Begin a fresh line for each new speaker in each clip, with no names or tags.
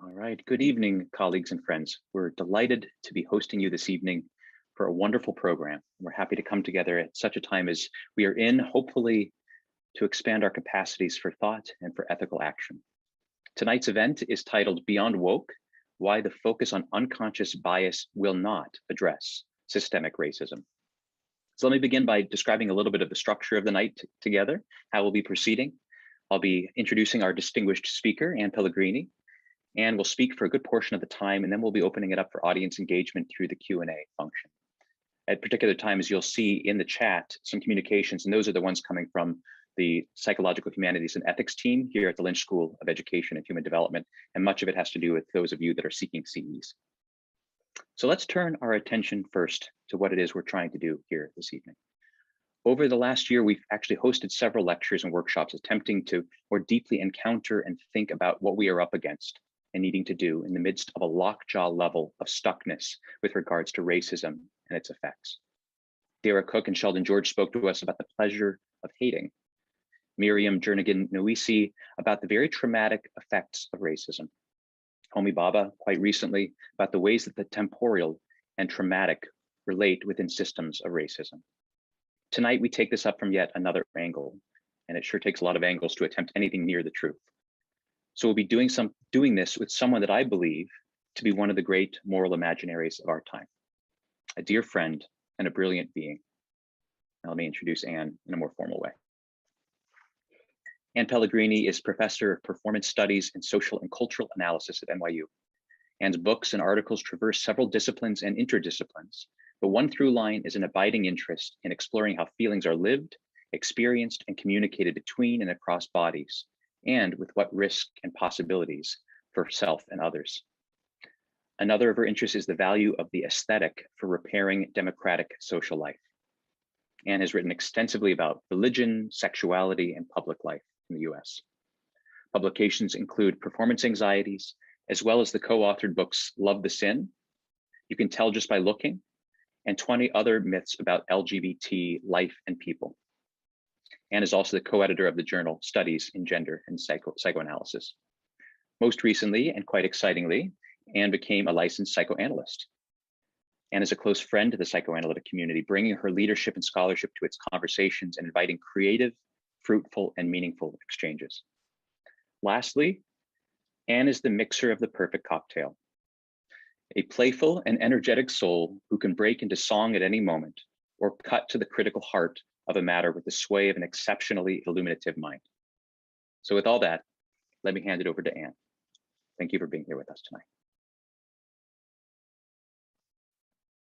All right, good evening, colleagues and friends. We're delighted to be hosting you this evening for a wonderful program. We're happy to come together at such a time as we are in, hopefully to expand our capacities for thought and for ethical action. Tonight's event is titled Beyond Woke, Why the Focus on Unconscious Bias Will Not Address Systemic Racism. So let me begin by describing a little bit of the structure of the night together, how we'll be proceeding. I'll be introducing our distinguished speaker, Ann Pellegrini, and we'll speak for a good portion of the time, and then we'll be opening it up for audience engagement through the Q&A function. At particular times, you'll see in the chat some communications, and those are the ones coming from the Psychological Humanities and Ethics team here at the Lynch School of Education and Human Development, and much of it has to do with those of you that are seeking CEs. So let's turn our attention first to what it is we're trying to do here this evening. Over the last year, we've actually hosted several lectures and workshops attempting to more deeply encounter and think about what we are up against and needing to do in the midst of a lockjaw level of stuckness with regards to racism and its effects. Dara Cook and Sheldon George spoke to us about the pleasure of hating. Miriam Jernigan-Nuisi about the very traumatic effects of racism. Homi Bhabha, quite recently, about the ways that the temporal and traumatic relate within systems of racism. Tonight, we take this up from yet another angle, and it sure takes a lot of angles to attempt anything near the truth. So we'll be doing this with someone that I believe to be one of the great moral imaginaries of our time, a dear friend and a brilliant being. Now let me introduce Ann in a more formal way. Ann Pellegrini is Professor of Performance Studies and Social and Cultural Analysis at NYU. Ann's books and articles traverse several disciplines and interdisciplines, but one through line is an abiding interest in exploring how feelings are lived, experienced, and communicated between and across bodies, and with what risk and possibilities for self and others. Another of her interests is the value of the aesthetic for repairing democratic social life. Ann has written extensively about religion, sexuality, and public life in the US. Publications include Performance Anxieties, as well as the co-authored books Love the Sin, You Can Tell Just by Looking, and 20 other myths about LGBT life and people. Ann is also the co-editor of the journal Studies in Gender and Psychoanalysis. Most recently, and quite excitingly, Ann became a licensed psychoanalyst. Ann is a close friend to the psychoanalytic community, bringing her leadership and scholarship to its conversations and inviting creative, fruitful, and meaningful exchanges. Lastly, Ann is the mixer of the perfect cocktail, a playful and energetic soul who can break into song at any moment or cut to the critical heart of a matter with the sway of an exceptionally illuminative mind. So with all that, let me hand it over to Ann. Thank you for being here with us tonight.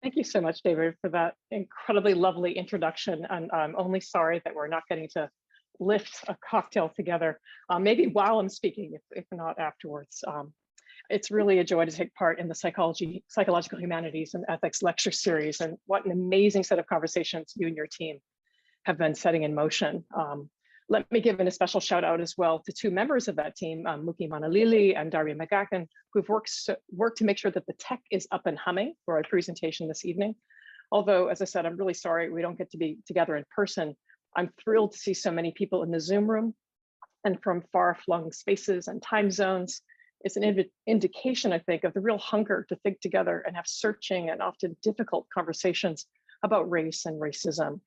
Thank you so much, David, for that incredibly lovely introduction. And I'm only sorry that we're not getting to lift a cocktail together, maybe while I'm speaking, if not afterwards. It's really a joy to take part in the Psychological Humanities and Ethics lecture series, and what an amazing set of conversations you and your team have been setting in motion. Let me give a special shout out as well to two members of that team, Muki Manalili and Daria McGacken, who've worked to make sure that the tech is up and humming for our presentation this evening. Although, as I said, I'm really sorry we don't get to be together in person. I'm thrilled to see so many people in the Zoom room and from far-flung spaces and time zones. It's an indication, I think, of the real hunger to think together and have searching and often difficult conversations about race and racism.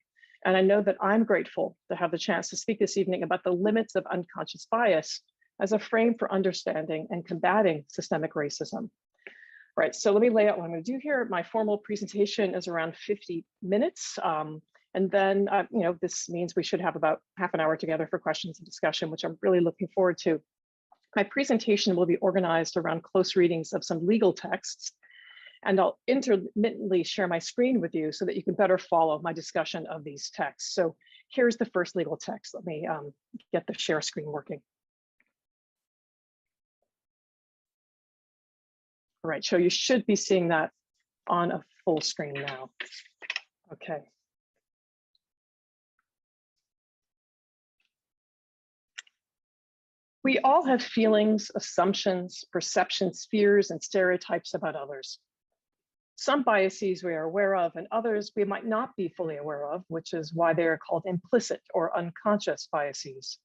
And I know that I'm grateful to have the chance to speak this evening about the limits of unconscious bias as a frame for understanding and combating systemic racism. Right, so let me lay out what I'm going to do here. My formal presentation is around 50 minutes. And then, this means we should have about half an hour together for questions and discussion, which I'm really looking forward to. My presentation will be organized around close readings of some legal texts, and I'll intermittently share my screen with you so that you can better follow my discussion of these texts. So here's the first legal text. Let me get the share screen working. All right, so you should be seeing that on a full screen now. Okay. We all have feelings, assumptions, perceptions, fears, and stereotypes about others. Some biases we are aware of, and others we might not be fully aware of, which is why they are called implicit or unconscious biases.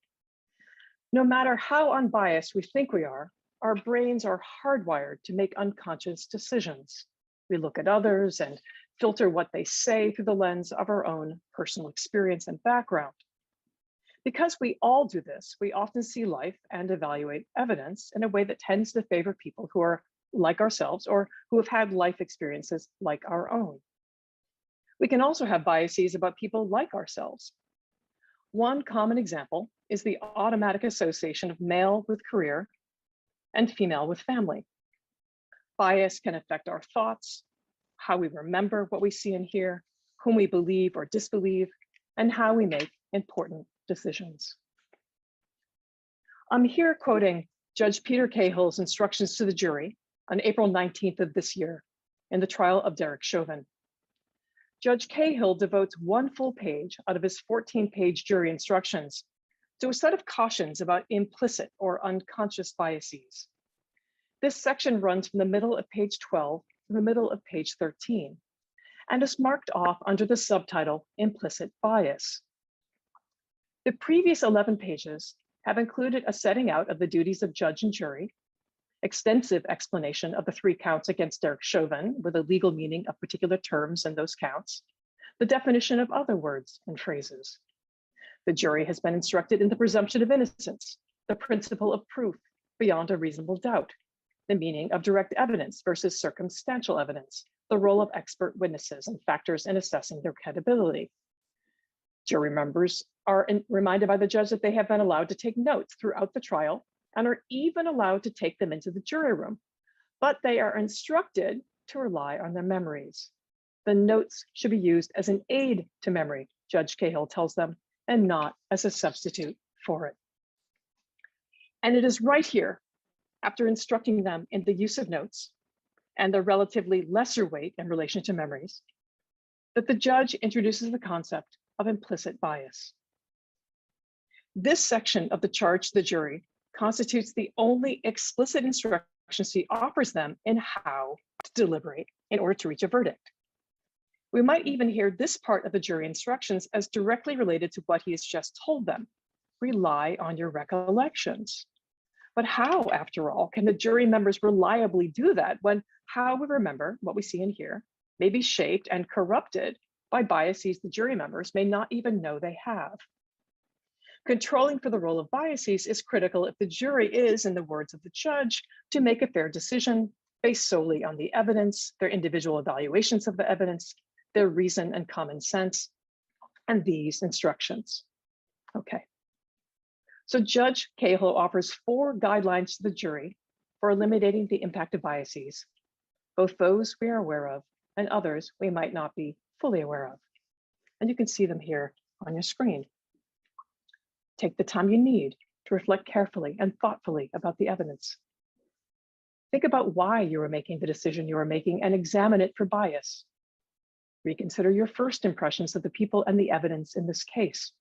No matter how unbiased we think we are, our brains are hardwired to make unconscious decisions. We look at others and filter what they say through the lens of our own personal experience and background. Because we all do this, we often see life and evaluate evidence in a way that tends to favor people who are like ourselves or who have had life experiences like our own. We can also have biases about people like ourselves. One common example is the automatic association of male with career and female with family. Bias can affect our thoughts, how we remember what we see and hear, whom we believe or disbelieve, and how we make important decisions. I'm here quoting Judge Peter Cahill's instructions to the jury on April 19th of this year in the trial of Derek Chauvin. Judge Cahill devotes one full page out of his 14-page jury instructions to a set of cautions about implicit or unconscious biases. This section runs from the middle of page 12 to the middle of page 13 and is marked off under the subtitle Implicit Bias. The previous 11 pages have included a setting out of the duties of judge and jury, extensive explanation of the 3 counts against Derek Chauvin with a legal meaning of particular terms in those counts, the definition of other words and phrases. The jury has been instructed in the presumption of innocence, the principle of proof beyond a reasonable doubt, the meaning of direct evidence versus circumstantial evidence, the role of expert witnesses and factors in assessing their credibility. Jury members are reminded by the judge that they have been allowed to take notes throughout the trial and are even allowed to take them into the jury room, but they are instructed to rely on their memories. The notes should be used as an aid to memory, Judge Cahill tells them, and not as a substitute for it. And it is right here, after instructing them in the use of notes and their relatively lesser weight in relation to memories, that the judge introduces the concept of implicit bias. This section of the charge to the jury constitutes the only explicit instructions he offers them in how to deliberate in order to reach a verdict. We might even hear this part of the jury instructions as directly related to what he has just told them. Rely on your recollections. But how, after all, can the jury members reliably do that when how we remember what we see and hear may be shaped and corrupted by biases the jury members may not even know they have? Controlling for the role of biases is critical if the jury is, in the words of the judge, to make a fair decision based solely on the evidence, their individual evaluations of the evidence, their reason and common sense, and these instructions. Okay. So Judge Cahill offers 4 guidelines to the jury for eliminating the impact of biases, both those we are aware of and others we might not be fully aware of. And you can see them here on your screen. Take the time you need to reflect carefully and thoughtfully about the evidence. Think about why you are making the decision you are making and examine it for bias. Reconsider your first impressions of the people and the evidence in this case.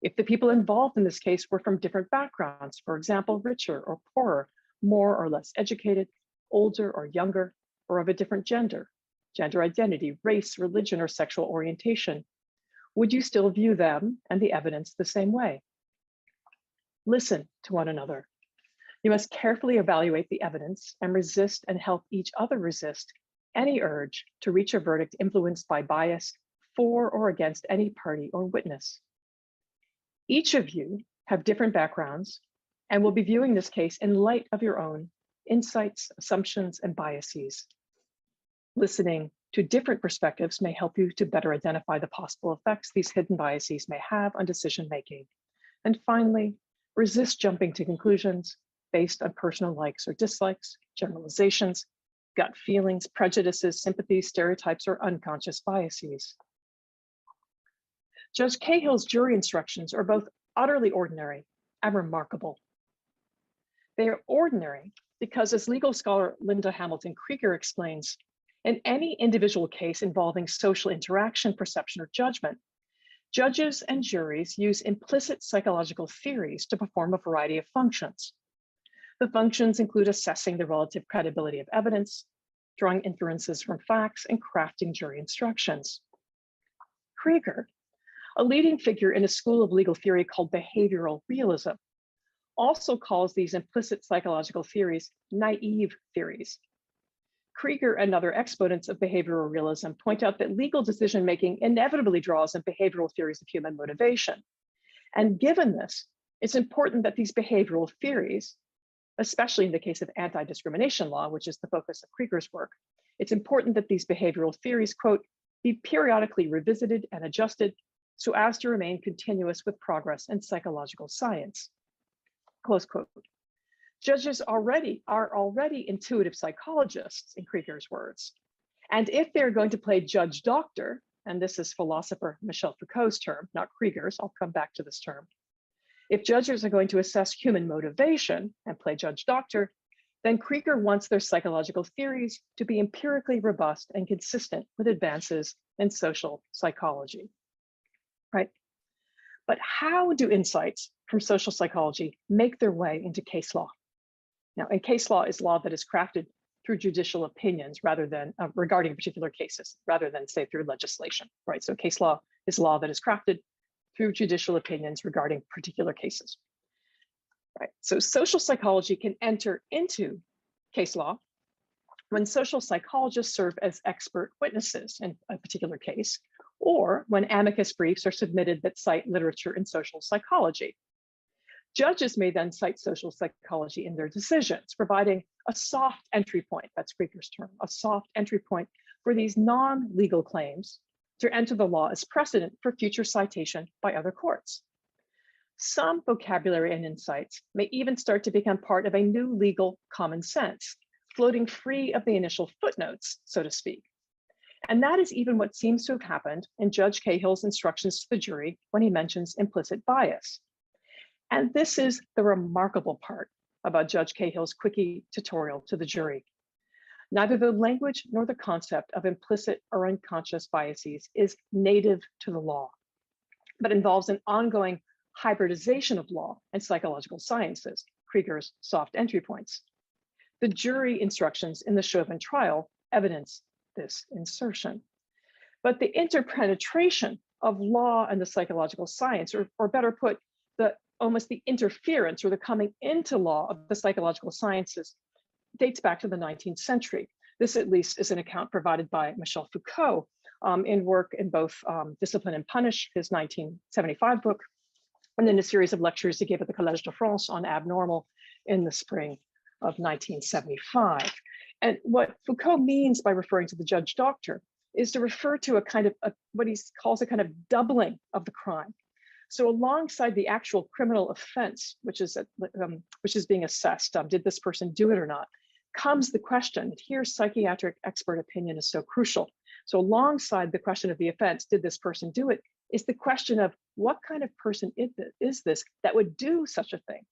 If the people involved in this case were from different backgrounds, for example, richer or poorer, more or less educated, older or younger, or of a different gender, gender identity, race, religion, or sexual orientation, would you still view them and the evidence the same way? Listen to one another. You must carefully evaluate the evidence and resist and help each other resist any urge to reach a verdict influenced by bias for or against any party or witness. Each of you have different backgrounds and will be viewing this case in light of your own insights, assumptions, and biases. Listening to different perspectives may help you to better identify the possible effects these hidden biases may have on decision-making. And finally, resist jumping to conclusions based on personal likes or dislikes, generalizations, gut feelings, prejudices, sympathies, stereotypes, or unconscious biases. Judge Cahill's jury instructions are both utterly ordinary and remarkable. They are ordinary because, as legal scholar Linda Hamilton Krieger explains, in any individual case involving social interaction, perception, or judgment, judges and juries use implicit psychological theories to perform a variety of functions. The functions include assessing the relative credibility of evidence, drawing inferences from facts, and crafting jury instructions. Krieger, a leading figure in a school of legal theory called behavioral realism, also calls these implicit psychological theories naive theories. Krieger and other exponents of behavioral realism point out that legal decision-making inevitably draws on behavioral theories of human motivation. And given this, it's important that these behavioral theories, especially in the case of anti-discrimination law, which is the focus of Krieger's work, it's important that these behavioral theories, quote, be periodically revisited and adjusted so as to remain continuous with progress in psychological science, close quote. Judges are already intuitive psychologists, in Krieger's words. And if they're going to play judge-doctor, and this is philosopher Michel Foucault's term, not Krieger's, I'll come back to this term. If judges are going to assess human motivation and play judge-doctor, then Krieger wants their psychological theories to be empirically robust and consistent with advances in social psychology, right? But how do insights from social psychology make their way into case law? Now, and case law is law that is crafted through judicial opinions rather than regarding particular cases, rather than say through legislation, right? So case law is law that is crafted through judicial opinions regarding particular cases, right? So social psychology can enter into case law when social psychologists serve as expert witnesses in a particular case, or when amicus briefs are submitted that cite literature in social psychology. Judges may then cite social psychology in their decisions, providing a soft entry point, that's Krieger's term, a soft entry point for these non-legal claims to enter the law as precedent for future citation by other courts. Some vocabulary and insights may even start to become part of a new legal common sense, floating free of the initial footnotes, so to speak. And that is even what seems to have happened in Judge Cahill's instructions to the jury when he mentions implicit bias. And this is the remarkable part about Judge Cahill's quickie tutorial to the jury. Neither the language nor the concept of implicit or unconscious biases is native to the law, but involves an ongoing hybridization of law and psychological sciences, Krieger's soft entry points. The jury instructions in the Chauvin trial evidence this insertion. But the interpenetration of law and the psychological science, or better put, almost the interference or the coming into law of the psychological sciences, dates back to the 19th century. This at least is an account provided by Michel Foucault in work in both Discipline and Punish, his 1975 book, and then a series of lectures he gave at the Collège de France on abnormal in the spring of 1975. And what Foucault means by referring to the judge-doctor is to refer to a kind of what he calls a kind of doubling of the crime. So alongside the actual criminal offense, which is being assessed, did this person do it or not, comes the question, here psychiatric expert opinion is so crucial. So alongside the question of the offense, did this person do it, is the question of what kind of person is this that would do such a thing?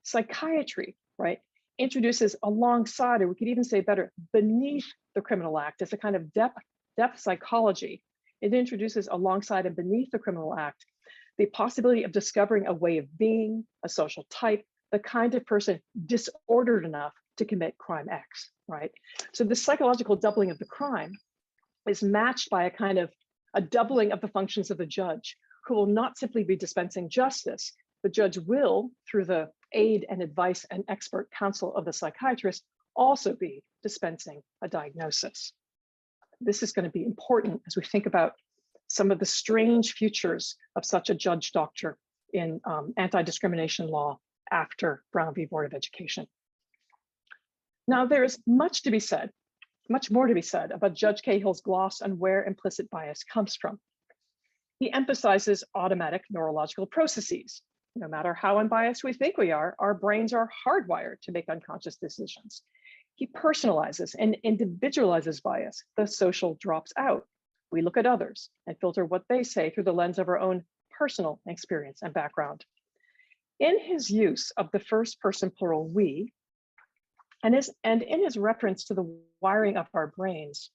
Psychiatry, right, introduces alongside, or we could even say better, beneath the criminal act as a kind of depth psychology. It introduces alongside and beneath the criminal act the possibility of discovering a way of being, a social type, the kind of person disordered enough to commit crime X, right? So the psychological doubling of the crime is matched by a kind of a doubling of the functions of the judge, who will not simply be dispensing justice. The judge will, through the aid and advice and expert counsel of the psychiatrist, also be dispensing a diagnosis. This is going to be important as we think about some of the strange futures of such a judge-doctor in anti-discrimination law after Brown v. Board of Education. Now, there is much to be said, much more to be said about Judge Cahill's gloss on where implicit bias comes from. He emphasizes automatic neurological processes. No matter how unbiased we think we are, our brains are hardwired to make unconscious decisions. He personalizes and individualizes bias. The social drops out. We look at others and filter what they say through the lens of our own personal experience and background. In his use of the first person plural we, and in his reference to the wiring of our brains,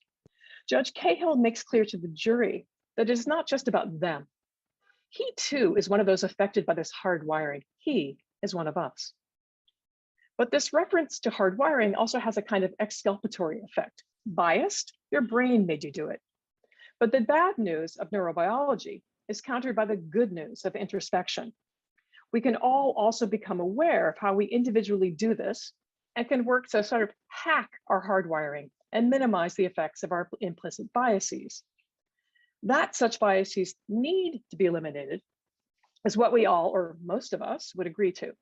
Judge Cahill makes clear to the jury that it is not just about them. He too is one of those affected by this hardwiring. He is one of us. But this reference to hardwiring also has a kind of exculpatory effect. Biased, your brain made you do it. But the bad news of neurobiology is countered by the good news of introspection. We can all also become aware of how we individually do this and can work to sort of hack our hardwiring and minimize the effects of our implicit biases. That such biases need to be eliminated is what we all, or most of us, would agree to.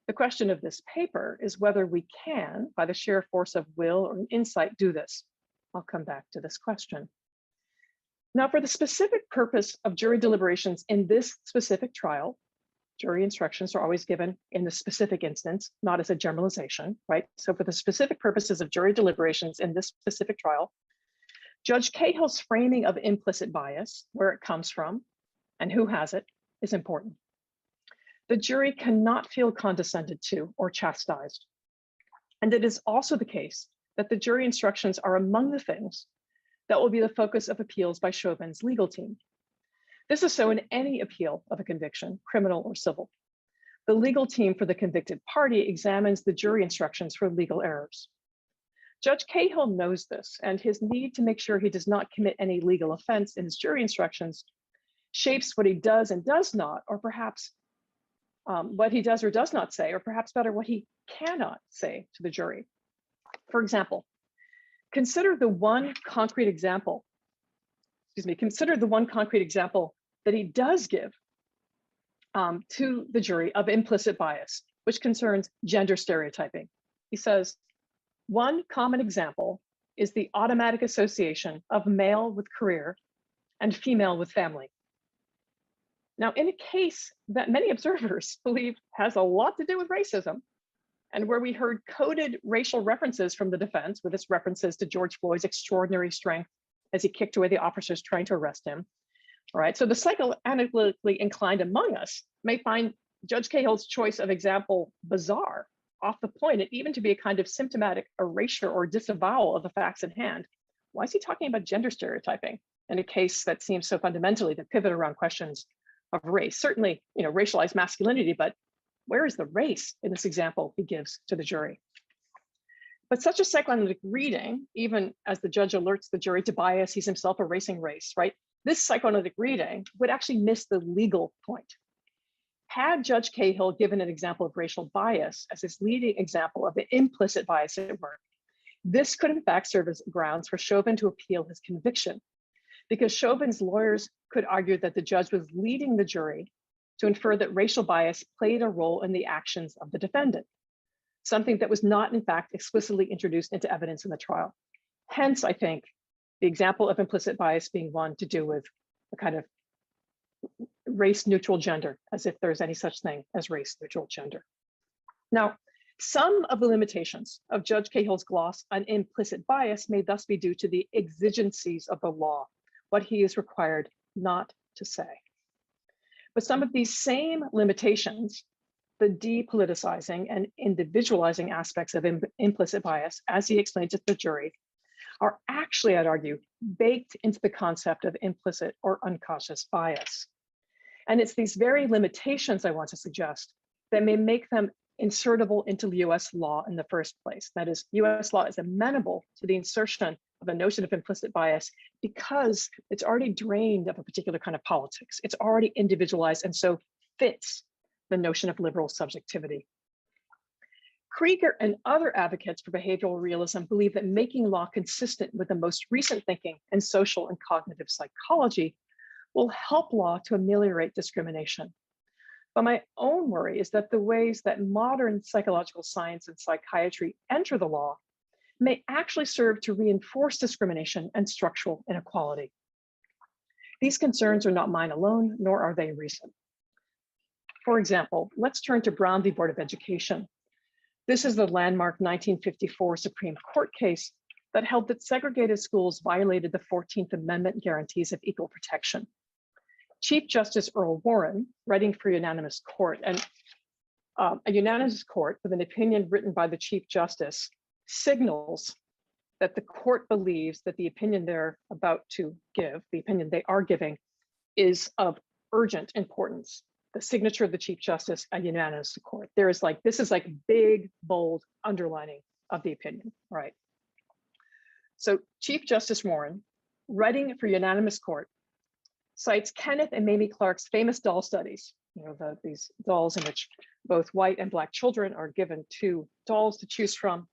The question of this paper is whether we can, by the sheer force of will or insight, do this. I'll come back to this question. Now, for the specific purpose of jury deliberations in this specific trial, jury instructions are always given in the specific instance, not as a generalization, right? So for the specific purposes of jury deliberations in this specific trial, Judge Cahill's framing of implicit bias, where it comes from and who has it, is important. The jury cannot feel condescended to or chastised. And it is also the case that the jury instructions are among the things that will be the focus of appeals by Chauvin's legal team. This is so in any appeal of a conviction, criminal or civil. The legal team for the convicted party examines the jury instructions for legal errors. Judge Cahill knows this, and his need to make sure he does not commit any legal offense in his jury instructions shapes what he does and does not, or perhaps what he does or does not say, or perhaps better, what he cannot say to the jury. For example, consider the one concrete example that he does give to the jury of implicit bias, which concerns gender stereotyping. He says, one common example is the automatic association of male with career and female with family. Now, in a case that many observers believe has a lot to do with racism, and where we heard coded racial references from the defense with its references to George Floyd's extraordinary strength as he kicked away the officers trying to arrest him. All right, so the psychoanalytically inclined among us may find Judge Cahill's choice of example bizarre, off the point, and even to be a kind of symptomatic erasure or disavowal of the facts at hand. Why is he talking about gender stereotyping in a case that seems so fundamentally to pivot around questions of race? Certainly, racialized masculinity, but where is the race in this example he gives to the jury? But such a psychoanalytic reading, even as the judge alerts the jury to bias, he's himself erasing race, right? This psychoanalytic reading would actually miss the legal point. Had Judge Cahill given an example of racial bias as his leading example of the implicit bias at work, this could in fact serve as grounds for Chauvin to appeal his conviction, because Chauvin's lawyers could argue that the judge was leading the jury to infer that racial bias played a role in the actions of the defendant, something that was not in fact explicitly introduced into evidence in the trial. Hence, I think, the example of implicit bias being one to do with a kind of race-neutral gender, as if there's any such thing as race-neutral gender. Now, some of the limitations of Judge Cahill's gloss on implicit bias may thus be due to the exigencies of the law, what he is required not to say. But some of these same limitations, the depoliticizing and individualizing aspects of implicit bias, as he explained to the jury, are actually, I'd argue, baked into the concept of implicit or unconscious bias. And it's these very limitations I want to suggest that may make them insertable into US law in the first place. That is, US law is amenable to the insertion of a notion of implicit bias because it's already drained of a particular kind of politics. It's already individualized and so fits the notion of liberal subjectivity. Krieger and other advocates for behavioral realism believe that making law consistent with the most recent thinking in social and cognitive psychology will help law to ameliorate discrimination. But my own worry is that the ways that modern psychological science and psychiatry enter the law may actually serve to reinforce discrimination and structural inequality. These concerns are not mine alone, nor are they recent. For example, let's turn to Brown v. Board of Education. This is the landmark 1954 Supreme Court case that held that segregated schools violated the 14th Amendment guarantees of equal protection. Chief Justice Earl Warren, writing for unanimous court, and a unanimous court with an opinion written by the Chief Justice, signals that the court believes that the opinion they're about to give, the opinion they are giving, is of urgent importance. The signature of the Chief Justice, a unanimous court. This is like big, bold underlining of the opinion, right? So Chief Justice Warren, writing for unanimous court, cites Kenneth and Mamie Clark's famous doll studies, these dolls in which both white and black children are given two dolls to choose from,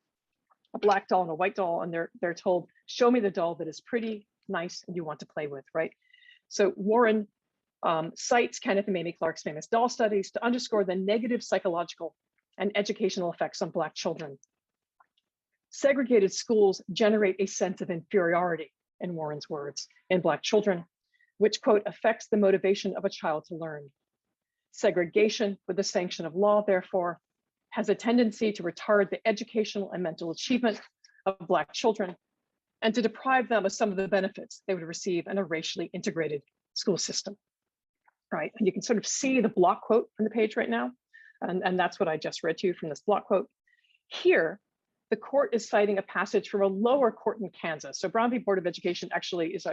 a black doll and a white doll, and they're told, show me the doll that is pretty, nice, and you want to play with, right? So Warren cites Kenneth and Mamie Clark's famous doll studies to underscore the negative psychological and educational effects on black children. Segregated schools generate a sense of inferiority, in Warren's words, in black children, which, quote, affects the motivation of a child to learn. Segregation, with the sanction of law, therefore, has a tendency to retard the educational and mental achievement of black children and to deprive them of some of the benefits they would receive in a racially integrated school system, right? And you can sort of see the block quote on the page right now, and that's what I just read to you from this block quote. Here, the court is citing a passage from a lower court in Kansas. So Brown v. Board of Education actually is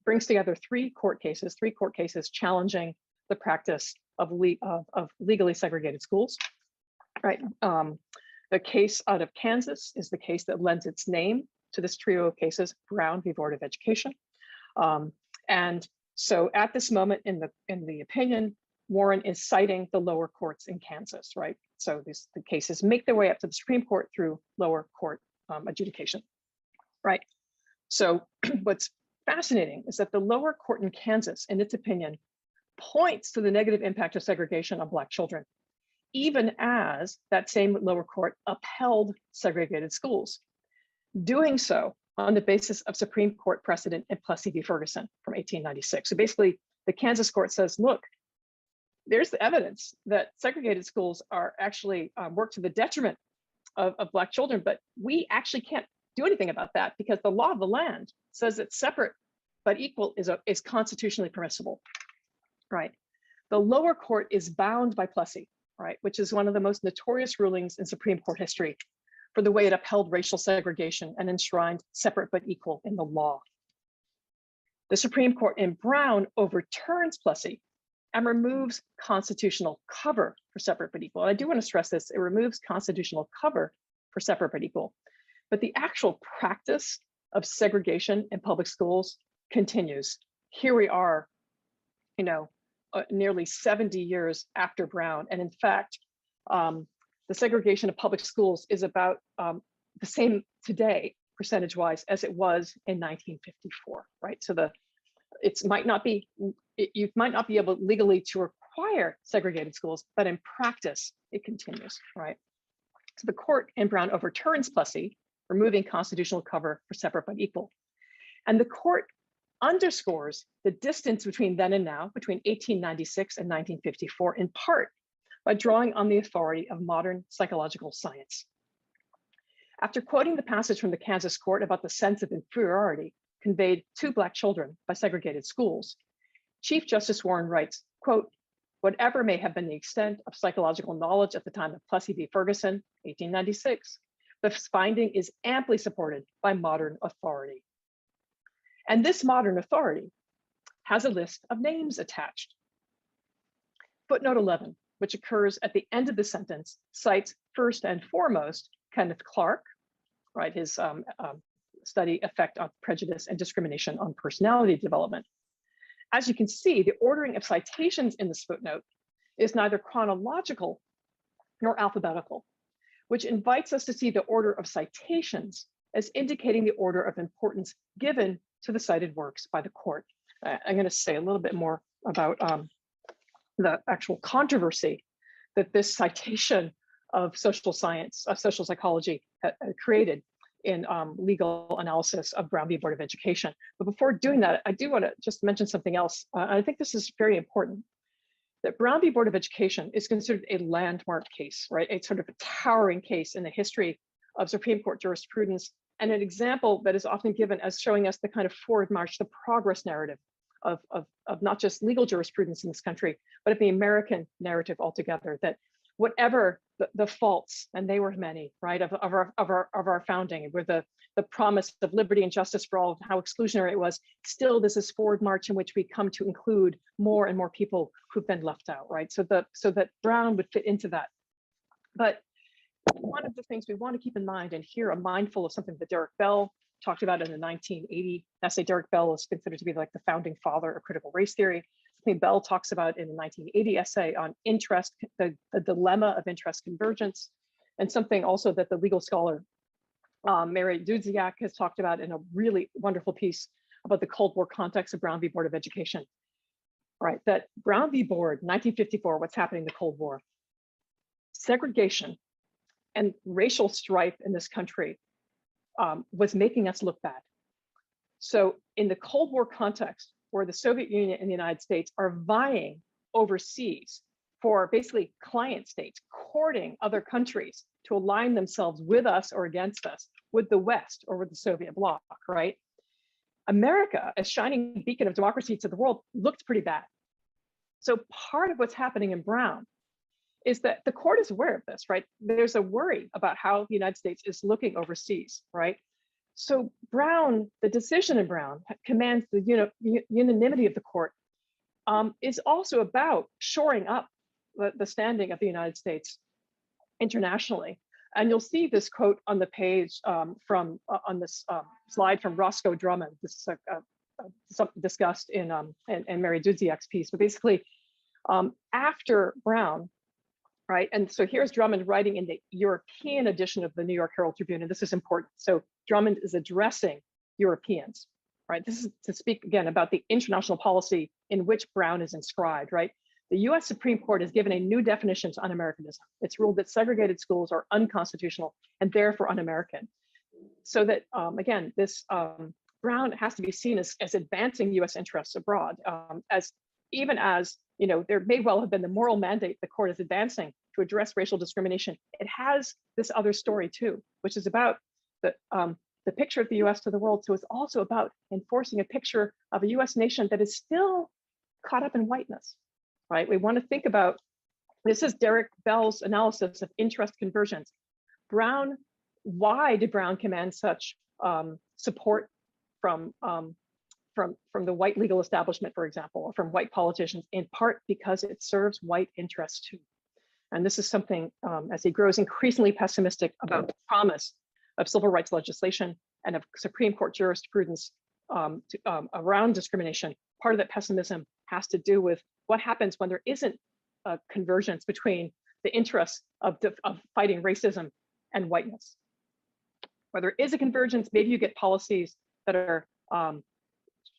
brings together three court cases challenging the practice of legally segregated schools, right? The case out of Kansas is the case that lends its name to this trio of cases, Brown v. Board of Education. And so at this moment in the opinion, Warren is citing the lower courts in Kansas, right? So the cases make their way up to the Supreme Court through lower court adjudication, right? So what's fascinating is that the lower court in Kansas, in its opinion, points to the negative impact of segregation on Black children, even as that same lower court upheld segregated schools, doing so on the basis of Supreme Court precedent in Plessy v. Ferguson from 1896. So basically, the Kansas court says, look, there's the evidence that segregated schools are actually work to the detriment of Black children, but we actually can't do anything about that because the law of the land says that separate but equal is constitutionally permissible, right? The lower court is bound by Plessy, right, which is one of the most notorious rulings in Supreme Court history for the way it upheld racial segregation and enshrined separate but equal in the law. The Supreme Court in Brown overturns Plessy and removes constitutional cover for separate but equal. And I do want to stress this, it removes constitutional cover for separate but equal. But the actual practice of segregation in public schools continues. Here we are, nearly 70 years after Brown. And in fact, the segregation of public schools is about the same today, percentage-wise, as it was in 1954, right? So you might not be able legally to require segregated schools, but in practice, it continues, right? So the court in Brown overturns Plessy, removing constitutional cover for separate but equal. And the court underscores the distance between then and now, between 1896 and 1954, in part by drawing on the authority of modern psychological science. After quoting the passage from the Kansas court about the sense of inferiority conveyed to Black children by segregated schools, Chief Justice Warren writes, quote, whatever may have been the extent of psychological knowledge at the time of Plessy v. Ferguson, 1896, this finding is amply supported by modern authority. And this modern authority has a list of names attached. Footnote 11, which occurs at the end of the sentence, cites first and foremost Kenneth Clark, right, his study Effect on Prejudice and Discrimination on Personality Development. As you can see, the ordering of citations in this footnote is neither chronological nor alphabetical, which invites us to see the order of citations as indicating the order of importance given to the cited works by the court. I'm going to say a little bit more about the actual controversy that this citation of social science, of social psychology created in legal analysis of Brown v. Board of Education. But before doing that, I do want to just mention something else. I think this is very important, that Brown v. Board of Education is considered a landmark case, right? It's sort of a towering case in the history of Supreme Court jurisprudence, and an example that is often given as showing us the kind of forward march, the progress narrative of not just legal jurisprudence in this country, but of the American narrative altogether, that whatever the faults, and they were many, right, of our founding, with the promise of liberty and justice for all, how exclusionary it was, still this is forward march in which we come to include more and more people who've been left out, right? So that Brown would fit into that. But one of the things we want to keep in mind, and here I'm mindful of something that Derek Bell talked about in the 1980 essay. Derek Bell is considered to be like the founding father of critical race theory. Something Bell talks about in the 1980 essay on interest, the dilemma of interest convergence, and something also that the legal scholar Mary Dudziak has talked about in a really wonderful piece about the Cold War context of Brown v. Board of Education. All right, that Brown v. Board, 1954, what's happening in the Cold War? Segregation and racial strife in this country was making us look bad. So in the Cold War context, where the Soviet Union and the United States are vying overseas for basically client states, courting other countries to align themselves with us or against us, with the West or with the Soviet bloc, right? America, as shining beacon of democracy to the world, looked pretty bad. So part of what's happening in Brown is that the court is aware of this, right? There's a worry about how the United States is looking overseas, right? So Brown, the decision in Brown commands the unanimity of the court, is also about shoring up the standing of the United States internationally. And you'll see this quote on the page on this slide from Roscoe Drummond. This is discussed in Mary Dudziak's piece. But basically, after Brown, right? And so here's Drummond writing in the European edition of the New York Herald Tribune, and this is important. So Drummond is addressing Europeans, right? This is to speak again about the international policy in which Brown is inscribed, right? The US Supreme Court has given a new definition to un-Americanism. It's ruled that segregated schools are unconstitutional and therefore un-American. So that, again, this Brown has to be seen as advancing US interests abroad, even as, you know, there may well have been the moral mandate the court is advancing to address racial discrimination. It has this other story too, which is about the picture of the US to the world. So it's also about enforcing a picture of a US nation that is still caught up in whiteness, right? We want to think about, this is Derek Bell's analysis of interest convergence. Brown, why did Brown command such support from the white legal establishment, for example, or from white politicians? In part because it serves white interests too. And this is something, as he grows increasingly pessimistic about the promise of civil rights legislation and of Supreme Court jurisprudence around discrimination, part of that pessimism has to do with what happens when there isn't a convergence between the interests of fighting racism and whiteness. Where there is a convergence, maybe you get policies that are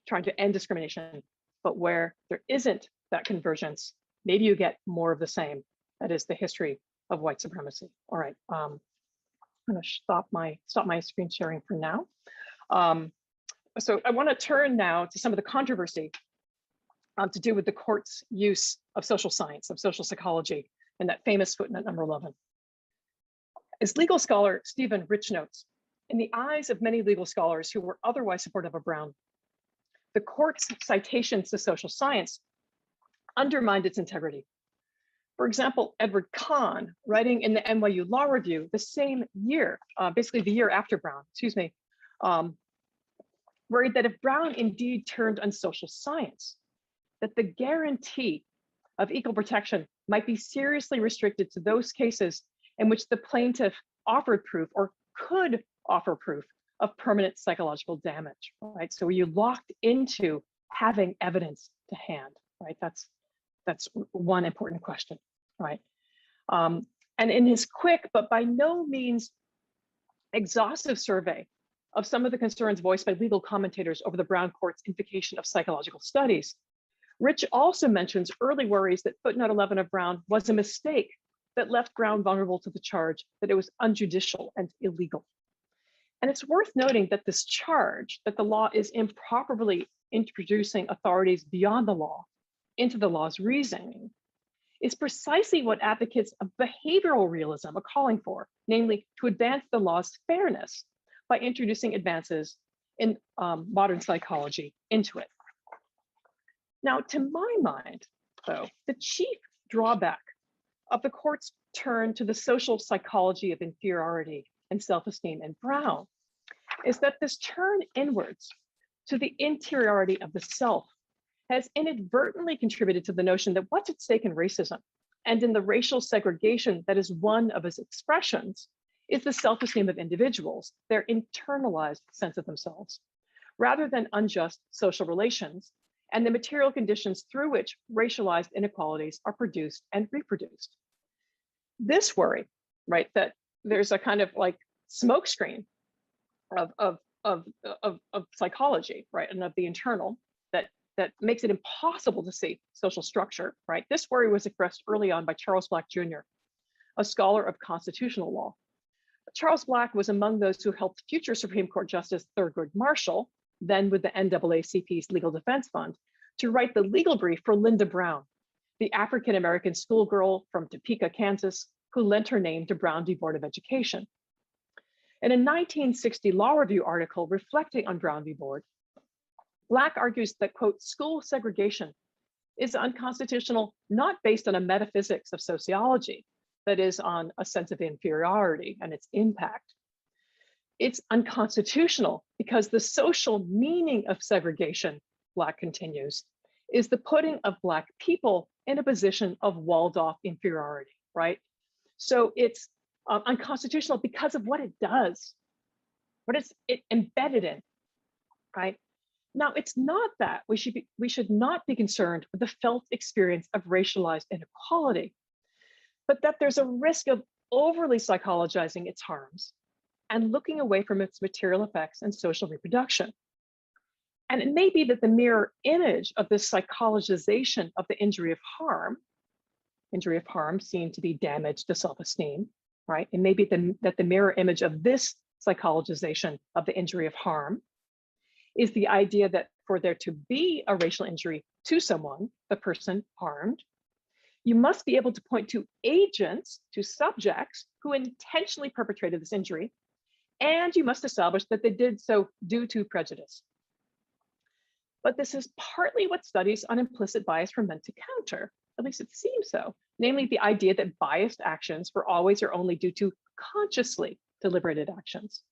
trying to end discrimination, but where there isn't that convergence, maybe you get more of the same. That is the history of white supremacy. All right, I'm going to stop my screen sharing for now. So I want to turn now to some of the controversy to do with the court's use of social science, of social psychology, in that famous footnote number 11. As legal scholar Stephen Rich notes, in the eyes of many legal scholars who were otherwise supportive of Brown, the court's citations to social science undermined its integrity. For example, Edward Kahn, writing in the NYU Law Review the same year, basically the year after Brown, worried that if Brown indeed turned on social science, that the guarantee of equal protection might be seriously restricted to those cases in which the plaintiff offered proof or could offer proof of permanent psychological damage, right? So you locked into having evidence to hand, right? That's one important question, right? And in his quick, but by no means exhaustive survey of some of the concerns voiced by legal commentators over the Brown Court's invocation of psychological studies, Rich also mentions early worries that footnote 11 of Brown was a mistake that left Brown vulnerable to the charge that it was unjudicial and illegal. And it's worth noting that this charge that the law is improperly introducing authorities beyond the law into the law's reasoning is precisely what advocates of behavioral realism are calling for, namely to advance the law's fairness by introducing advances in modern psychology into it. Now, to my mind, though, the chief drawback of the court's turn to the social psychology of inferiority and self-esteem in Brown is that this turn inwards to the interiority of the self has inadvertently contributed to the notion that what's at stake in racism and in the racial segregation that is one of its expressions is the self-esteem of individuals, their internalized sense of themselves, rather than unjust social relations and the material conditions through which racialized inequalities are produced and reproduced. This worry, right, that there's a kind of like smokescreen of psychology, right, and of the internal that makes it impossible to see social structure, right? This worry was expressed early on by Charles Black Jr., a scholar of constitutional law. Charles Black was among those who helped future Supreme Court Justice Thurgood Marshall, then with the NAACP's Legal Defense Fund, to write the legal brief for Linda Brown, the African-American schoolgirl from Topeka, Kansas, who lent her name to Brown v. Board of Education. In a 1960 Law Review article reflecting on Brown v. Board, Black argues that, quote, school segregation is unconstitutional, not based on a metaphysics of sociology, that is, on a sense of inferiority and its impact. It's unconstitutional because the social meaning of segregation, Black continues, is the putting of Black people in a position of walled off inferiority, right? So it's unconstitutional because of what it does, what it's embedded in, right? Now, it's not that we should not be concerned with the felt experience of racialized inequality, but that there's a risk of overly psychologizing its harms and looking away from its material effects and social reproduction. And it may be that the mirror image of this psychologization of the injury of harm seen to be damage to self-esteem, right? It may be that the mirror image of this psychologization of the injury of harm is the idea that for there to be a racial injury to someone, the person harmed, you must be able to point to agents, to subjects who intentionally perpetrated this injury, and you must establish that they did so due to prejudice. But this is partly what studies on implicit bias were meant to counter, at least it seems so, namely the idea that biased actions were always or only due to consciously deliberated actions.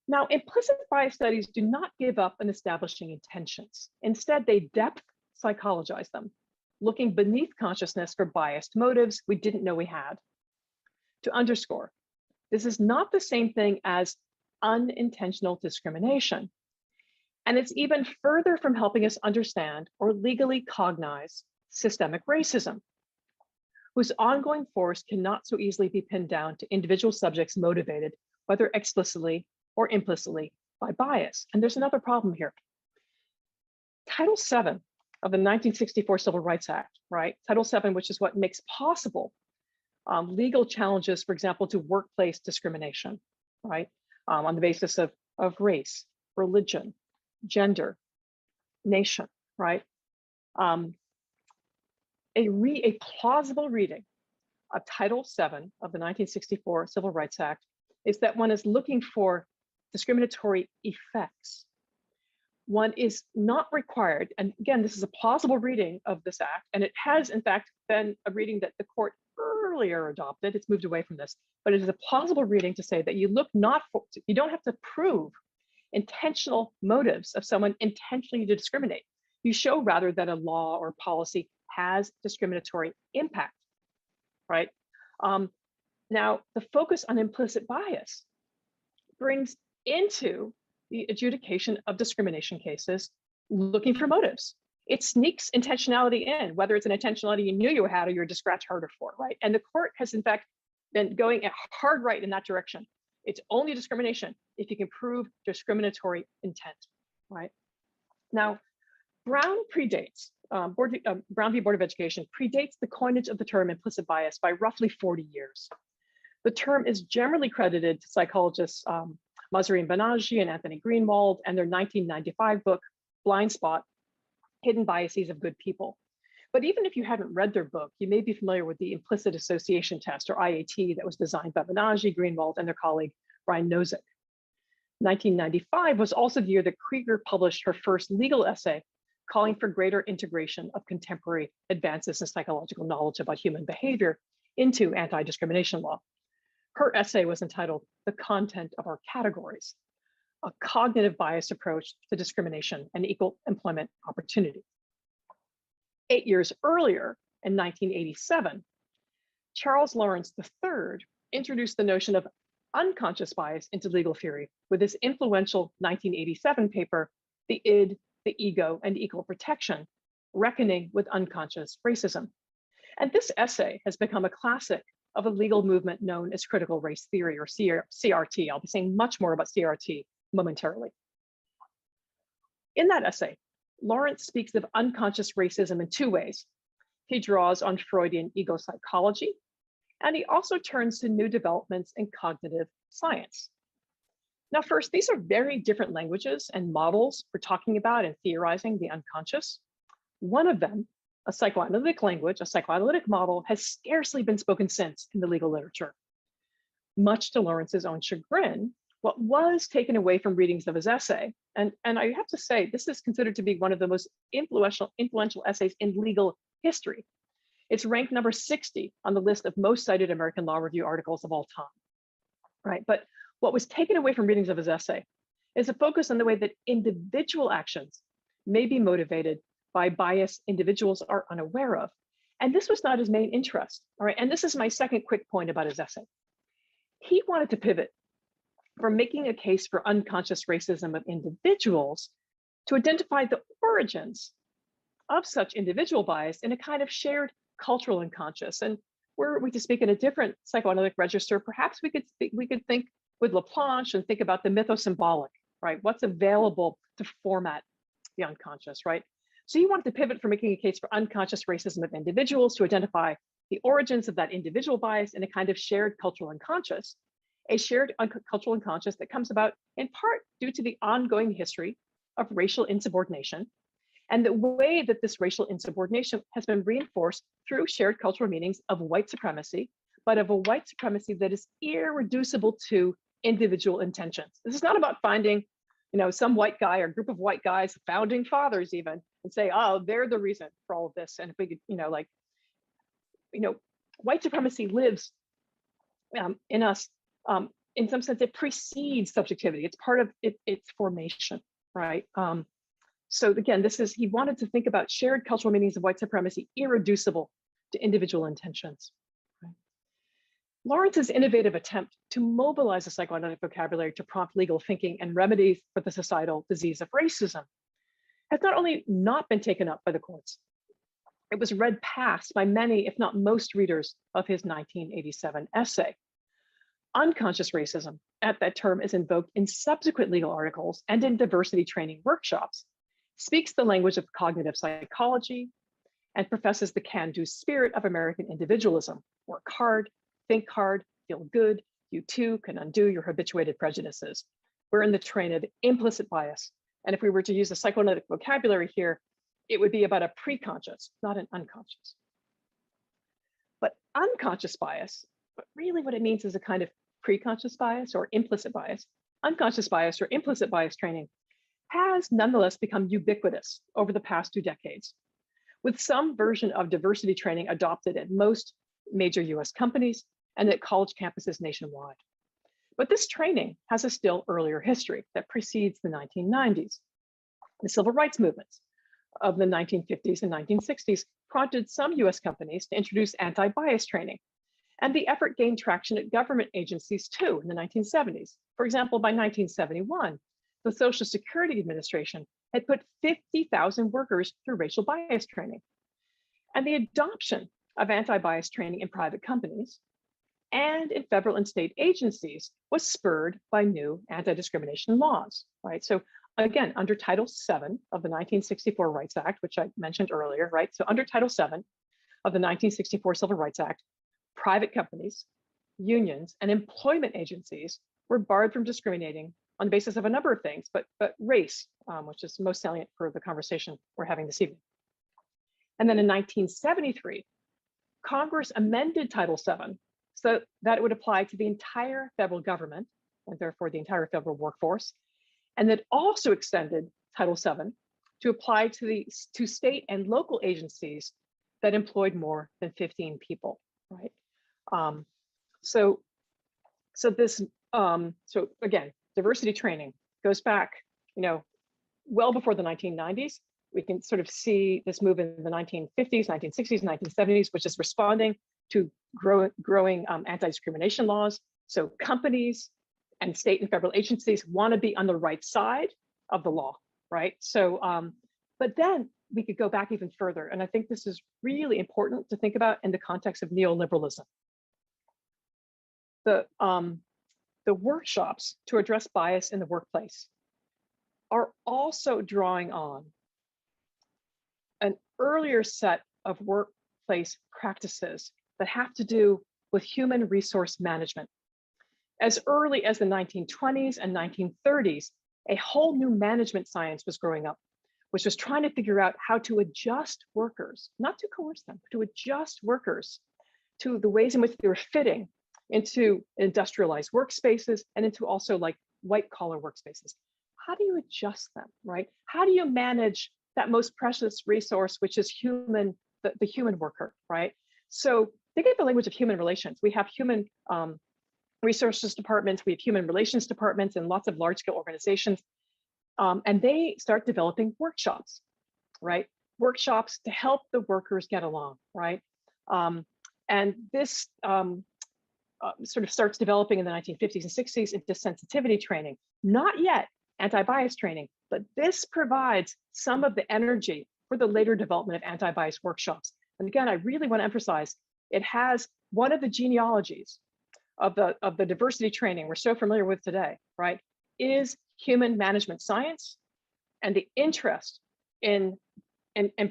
Now, implicit bias studies do not give up on establishing intentions. Instead, they depth psychologize them, looking beneath consciousness for biased motives we didn't know we had. To underscore, this is not the same thing as unintentional discrimination. And it's even further from helping us understand or legally cognize systemic racism, whose ongoing force cannot so easily be pinned down to individual subjects motivated, whether explicitly or implicitly, by bias. And there's another problem here. Title VII of the 1964 Civil Rights Act, right? Title VII, which is what makes possible legal challenges, for example, to workplace discrimination, right? On the basis of race, religion, gender, nation, right? A plausible reading of Title VII of the 1964 Civil Rights Act is that one is looking for discriminatory effects. One is not required, and again, this is a plausible reading of this act, and it has in fact been a reading that the court earlier adopted. It's moved away from this, but it is a plausible reading to say that you look not for, you don't have to prove intentional motives of someone intentionally to discriminate. You show rather that a law or policy has discriminatory impact, right? Now, the focus on implicit bias brings into the adjudication of discrimination cases looking for motives. It sneaks intentionality in, whether it's an intentionality you knew you had or you're just scratch harder for, right? And the court has in fact been going hard right in that direction. It's only discrimination if you can prove discriminatory intent, right? Now, Brown predates, Brown v. Board of Education predates the coinage of the term implicit bias by roughly 40 years. The term is generally credited to psychologists Mahzarin Banaji and Anthony Greenwald and their 1995 book, Blind Spot, Hidden Biases of Good People. But even if you haven't read their book, you may be familiar with the implicit association test, or IAT, that was designed by Banaji, Greenwald, and their colleague, Brian Nozick. 1995 was also the year that Krieger published her first legal essay calling for greater integration of contemporary advances in psychological knowledge about human behavior into anti-discrimination law. Her essay was entitled The Content of Our Categories, a cognitive bias approach to discrimination and equal employment opportunity. 8 years earlier, in 1987, Charles Lawrence III introduced the notion of unconscious bias into legal theory with his influential 1987 paper, The Id, the Ego, and Equal Protection, Reckoning with Unconscious Racism. And this essay has become a classic of a legal movement known as critical race theory, or CRT. I'll be saying much more about CRT momentarily. In that essay, Lawrence speaks of unconscious racism in two ways. He draws on Freudian ego psychology, and he also turns to new developments in cognitive science. Now, first, these are very different languages and models for talking about and theorizing the unconscious. One of them, a psychoanalytic language, a psychoanalytic model, has scarcely been spoken since in the legal literature. Much to Lawrence's own chagrin, what was taken away from readings of his essay, and I have to say, this is considered to be one of the most influential essays in legal history. It's ranked number 60 on the list of most cited American Law Review articles of all time, right? But what was taken away from readings of his essay is a focus on the way that individual actions may be motivated by bias individuals are unaware of. And this was not his main interest, all right? And this is my second quick point about his essay. He wanted to pivot from making a case for unconscious racism of individuals to identify the origins of such individual bias in a kind of shared cultural unconscious. And were we to speak in a different psychoanalytic register, perhaps we could think with Laplanche and think about the mythosymbolic, right? What's available to format the unconscious, right? So you wanted to pivot from making a case for unconscious racism of individuals to identify the origins of that individual bias in a kind of shared cultural unconscious, a shared cultural unconscious that comes about in part due to the ongoing history of racial insubordination and the way that this racial insubordination has been reinforced through shared cultural meanings of white supremacy, but of a white supremacy that is irreducible to individual intentions. This is not about finding, some white guy or group of white guys, founding fathers even, and say, oh, they're the reason for all of this. And if we could, white supremacy lives in us. In some sense, it precedes subjectivity. It's part of its formation, right? So again, he wanted to think about shared cultural meanings of white supremacy irreducible to individual intentions. Right? Lawrence's innovative attempt to mobilize a psychoanalytic vocabulary to prompt legal thinking and remedies for the societal disease of racism has not only not been taken up by the courts, it was read past by many, if not most, readers of his 1987 essay. Unconscious racism, at that term, is invoked in subsequent legal articles and in diversity training workshops, speaks the language of cognitive psychology, and professes the can-do spirit of American individualism. Work hard, think hard, feel good, you too can undo your habituated prejudices. We're in the train of implicit bias. And if we were to use a psychoanalytic vocabulary here, it would be about a preconscious, not an unconscious. But unconscious bias, but really what it means is a kind of preconscious bias or implicit bias. Unconscious bias or implicit bias training has nonetheless become ubiquitous over the past 2 decades, with some version of diversity training adopted at most major US companies and at college campuses nationwide. But this training has a still earlier history that precedes the 1990s. The civil rights movements of the 1950s and 1960s prompted some US companies to introduce anti-bias training. And the effort gained traction at government agencies too in the 1970s. For example, by 1971, the Social Security Administration had put 50,000 workers through racial bias training. And the adoption of anti-bias training in private companies and in federal and state agencies was spurred by new anti-discrimination laws, right? So again, under Title VII of the 1964 Rights Act, which I mentioned earlier, right? So under Title VII of the 1964 Civil Rights Act, private companies, unions, and employment agencies were barred from discriminating on the basis of a number of things, but race, which is most salient for the conversation we're having this evening. And then in 1973, Congress amended Title VII so that it would apply to the entire federal government, and therefore the entire federal workforce, and that also extended Title VII to apply to state and local agencies that employed more than 15 people, right? So again, diversity training goes back, well before the 1990s. We can sort of see this move in the 1950s, 1960s, 1970s, which is responding to growing anti-discrimination laws, So companies and state and federal agencies want to be on the right side of the law, right? So, but then we could go back even further. And I think this is really important to think about in the context of neoliberalism. The workshops to address bias in the workplace are also drawing on an earlier set of workplace practices that have to do with human resource management. As early as the 1920s and 1930s, a whole new management science was growing up, which was trying to figure out how to adjust workers, not to coerce them, but to adjust workers to the ways in which they were fitting into industrialized workspaces and into also like white collar workspaces. How do you adjust them, right? How do you manage that most precious resource, which is human, the human worker, right? So think of the language of human relations. We have human resources departments, we have human relations departments in lots of large scale organizations. And they start developing workshops, right? Workshops to help the workers get along, right? And this sort of starts developing in the 1950s and 60s into sensitivity training, not yet anti-bias training, but this provides some of the energy for the later development of anti-bias workshops. And again, I really want to emphasize, it has one of the genealogies of the diversity training we're so familiar with today, right, is human management science and the interest in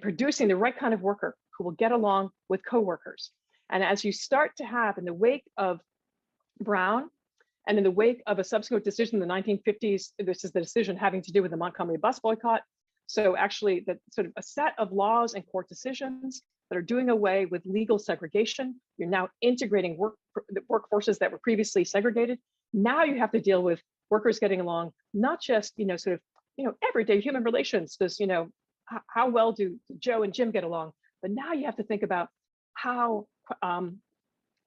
producing the right kind of worker who will get along with coworkers. And as you start to have, in the wake of Brown and in the wake of a subsequent decision in the 1950s, this is the decision having to do with the Montgomery bus boycott. So actually the sort of a set of laws and court decisions that are doing away with legal segregation. You're now integrating workforces that were previously segregated. Now you have to deal with workers getting along, not just, sort of, everyday human relations. Does, how well do Joe and Jim get along? But now you have to think about how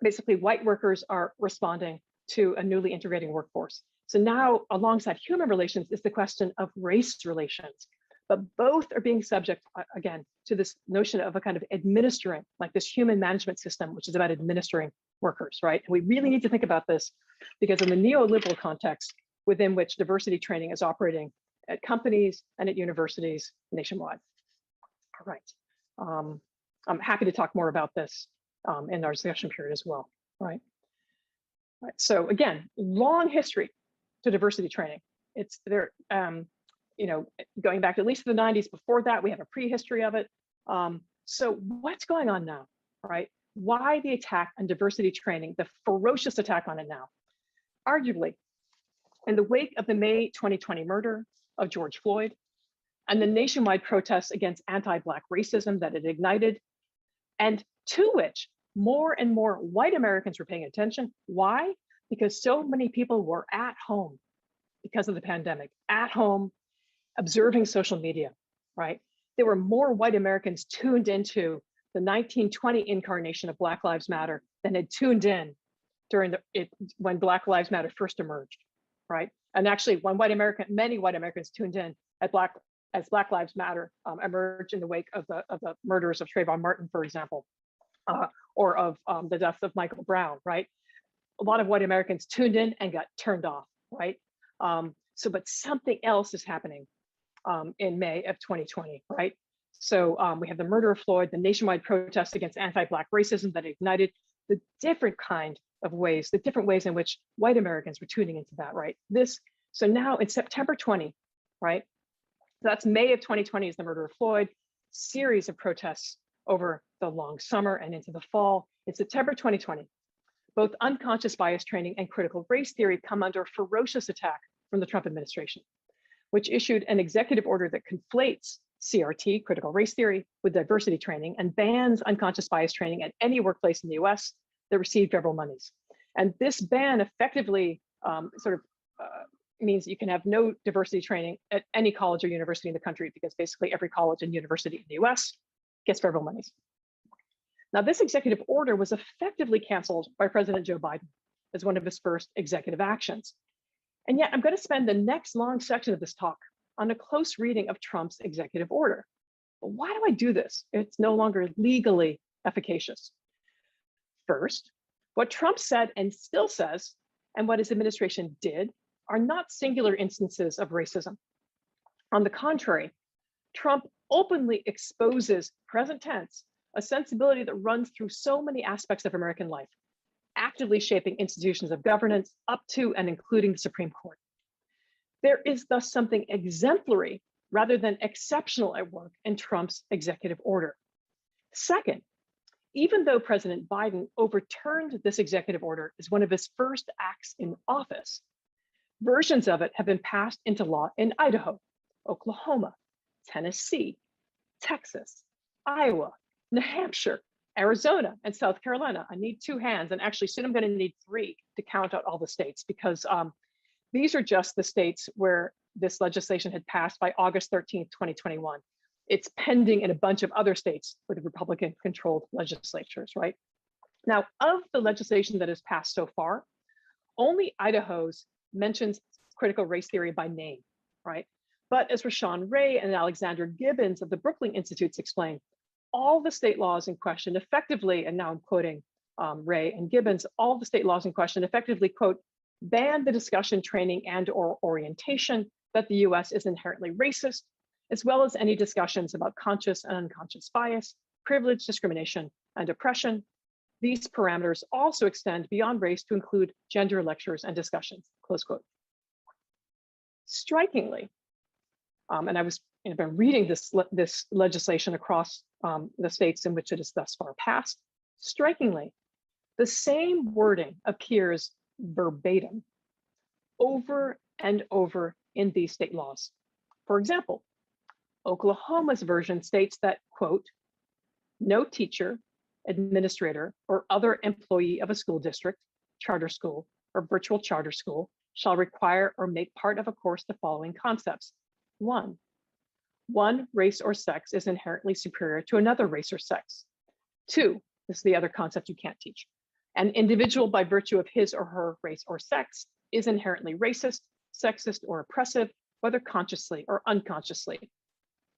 basically white workers are responding to a newly integrating workforce. So now alongside human relations is the question of race relations. But both are being subject, again, to this notion of a kind of administering, like this human management system, which is about administering workers, right? And we really need to think about this because in the neoliberal context within which diversity training is operating at companies and at universities nationwide. All right. I'm happy to talk more about this in our discussion period as well, right? All right. So again, long history to diversity training. It's there. Going back at least to the 90s. Before that, we have a prehistory of it. So what's going on now, right? Why the attack on diversity training, the ferocious attack on it now? Arguably, in the wake of the May 2020 murder of George Floyd and the nationwide protests against anti-Black racism that it ignited, and to which more and more white Americans were paying attention. Why? Because so many people were at home because of the pandemic, at home, observing social media, right? There were more white Americans tuned into the 1920 incarnation of Black Lives Matter than had tuned in during when Black Lives Matter first emerged, right? And actually, many white Americans tuned in as Black Lives Matter emerged in the wake of the murders of Trayvon Martin, for example, or of the death of Michael Brown, right? A lot of white Americans tuned in and got turned off, right? But something else is happening in May of 2020, right? So we have the murder of Floyd, the nationwide protests against anti-Black racism that ignited the different ways in which white Americans were tuning into that, right? So now in September 20, right? So that's May of 2020 is the murder of Floyd, series of protests over the long summer and into the fall. In September 2020, both unconscious bias training and critical race theory come under ferocious attack from the Trump administration, which issued an executive order that conflates CRT, critical race theory, with diversity training and bans unconscious bias training at any workplace in the US that received federal monies. And this ban effectively means you can have no diversity training at any college or university in the country because basically every college and university in the US gets federal monies. Now, this executive order was effectively canceled by President Joe Biden as one of his first executive actions. And yet I'm going to spend the next long section of this talk on a close reading of Trump's executive order. But why do I do this? It's no longer legally efficacious. First, what Trump said and still says and what his administration did are not singular instances of racism. On the contrary, Trump openly exposes, present tense, a sensibility that runs through so many aspects of American life, actively shaping institutions of governance up to and including the Supreme Court. There is thus something exemplary rather than exceptional at work in Trump's executive order. Second, even though President Biden overturned this executive order as one of his first acts in office, versions of it have been passed into law in Idaho, Oklahoma, Tennessee, Texas, Iowa, New Hampshire, Arizona, and South Carolina. I need two hands, and actually soon I'm going to need three to count out all the states, because these are just the states where this legislation had passed by August 13th, 2021. It's pending in a bunch of other states with Republican-controlled legislatures, right? Now, of the legislation that has passed so far, only Idaho's mentions critical race theory by name, right? But as Rashawn Ray and Alexander Gibbons of the Brookings Institutes explain, all the state laws in question effectively, and now I'm quoting Ray and Gibbons, all the state laws in question effectively, quote, ban the discussion, training, and/or orientation that the US is inherently racist, as well as any discussions about conscious and unconscious bias, privilege, discrimination, and oppression. These parameters also extend beyond race to include gender lectures and discussions, close quote. Strikingly, and I've been reading this legislation across the states in which it is thus far passed. Strikingly, the same wording appears verbatim over and over in these state laws. For example, Oklahoma's version states that, quote, no teacher, administrator, or other employee of a school district, charter school, or virtual charter school shall require or make part of a course the following concepts. One race or sex is inherently superior to another race or sex. Two, this is the other concept you can't teach. An individual by virtue of his or her race or sex is inherently racist, sexist, or oppressive, whether consciously or unconsciously.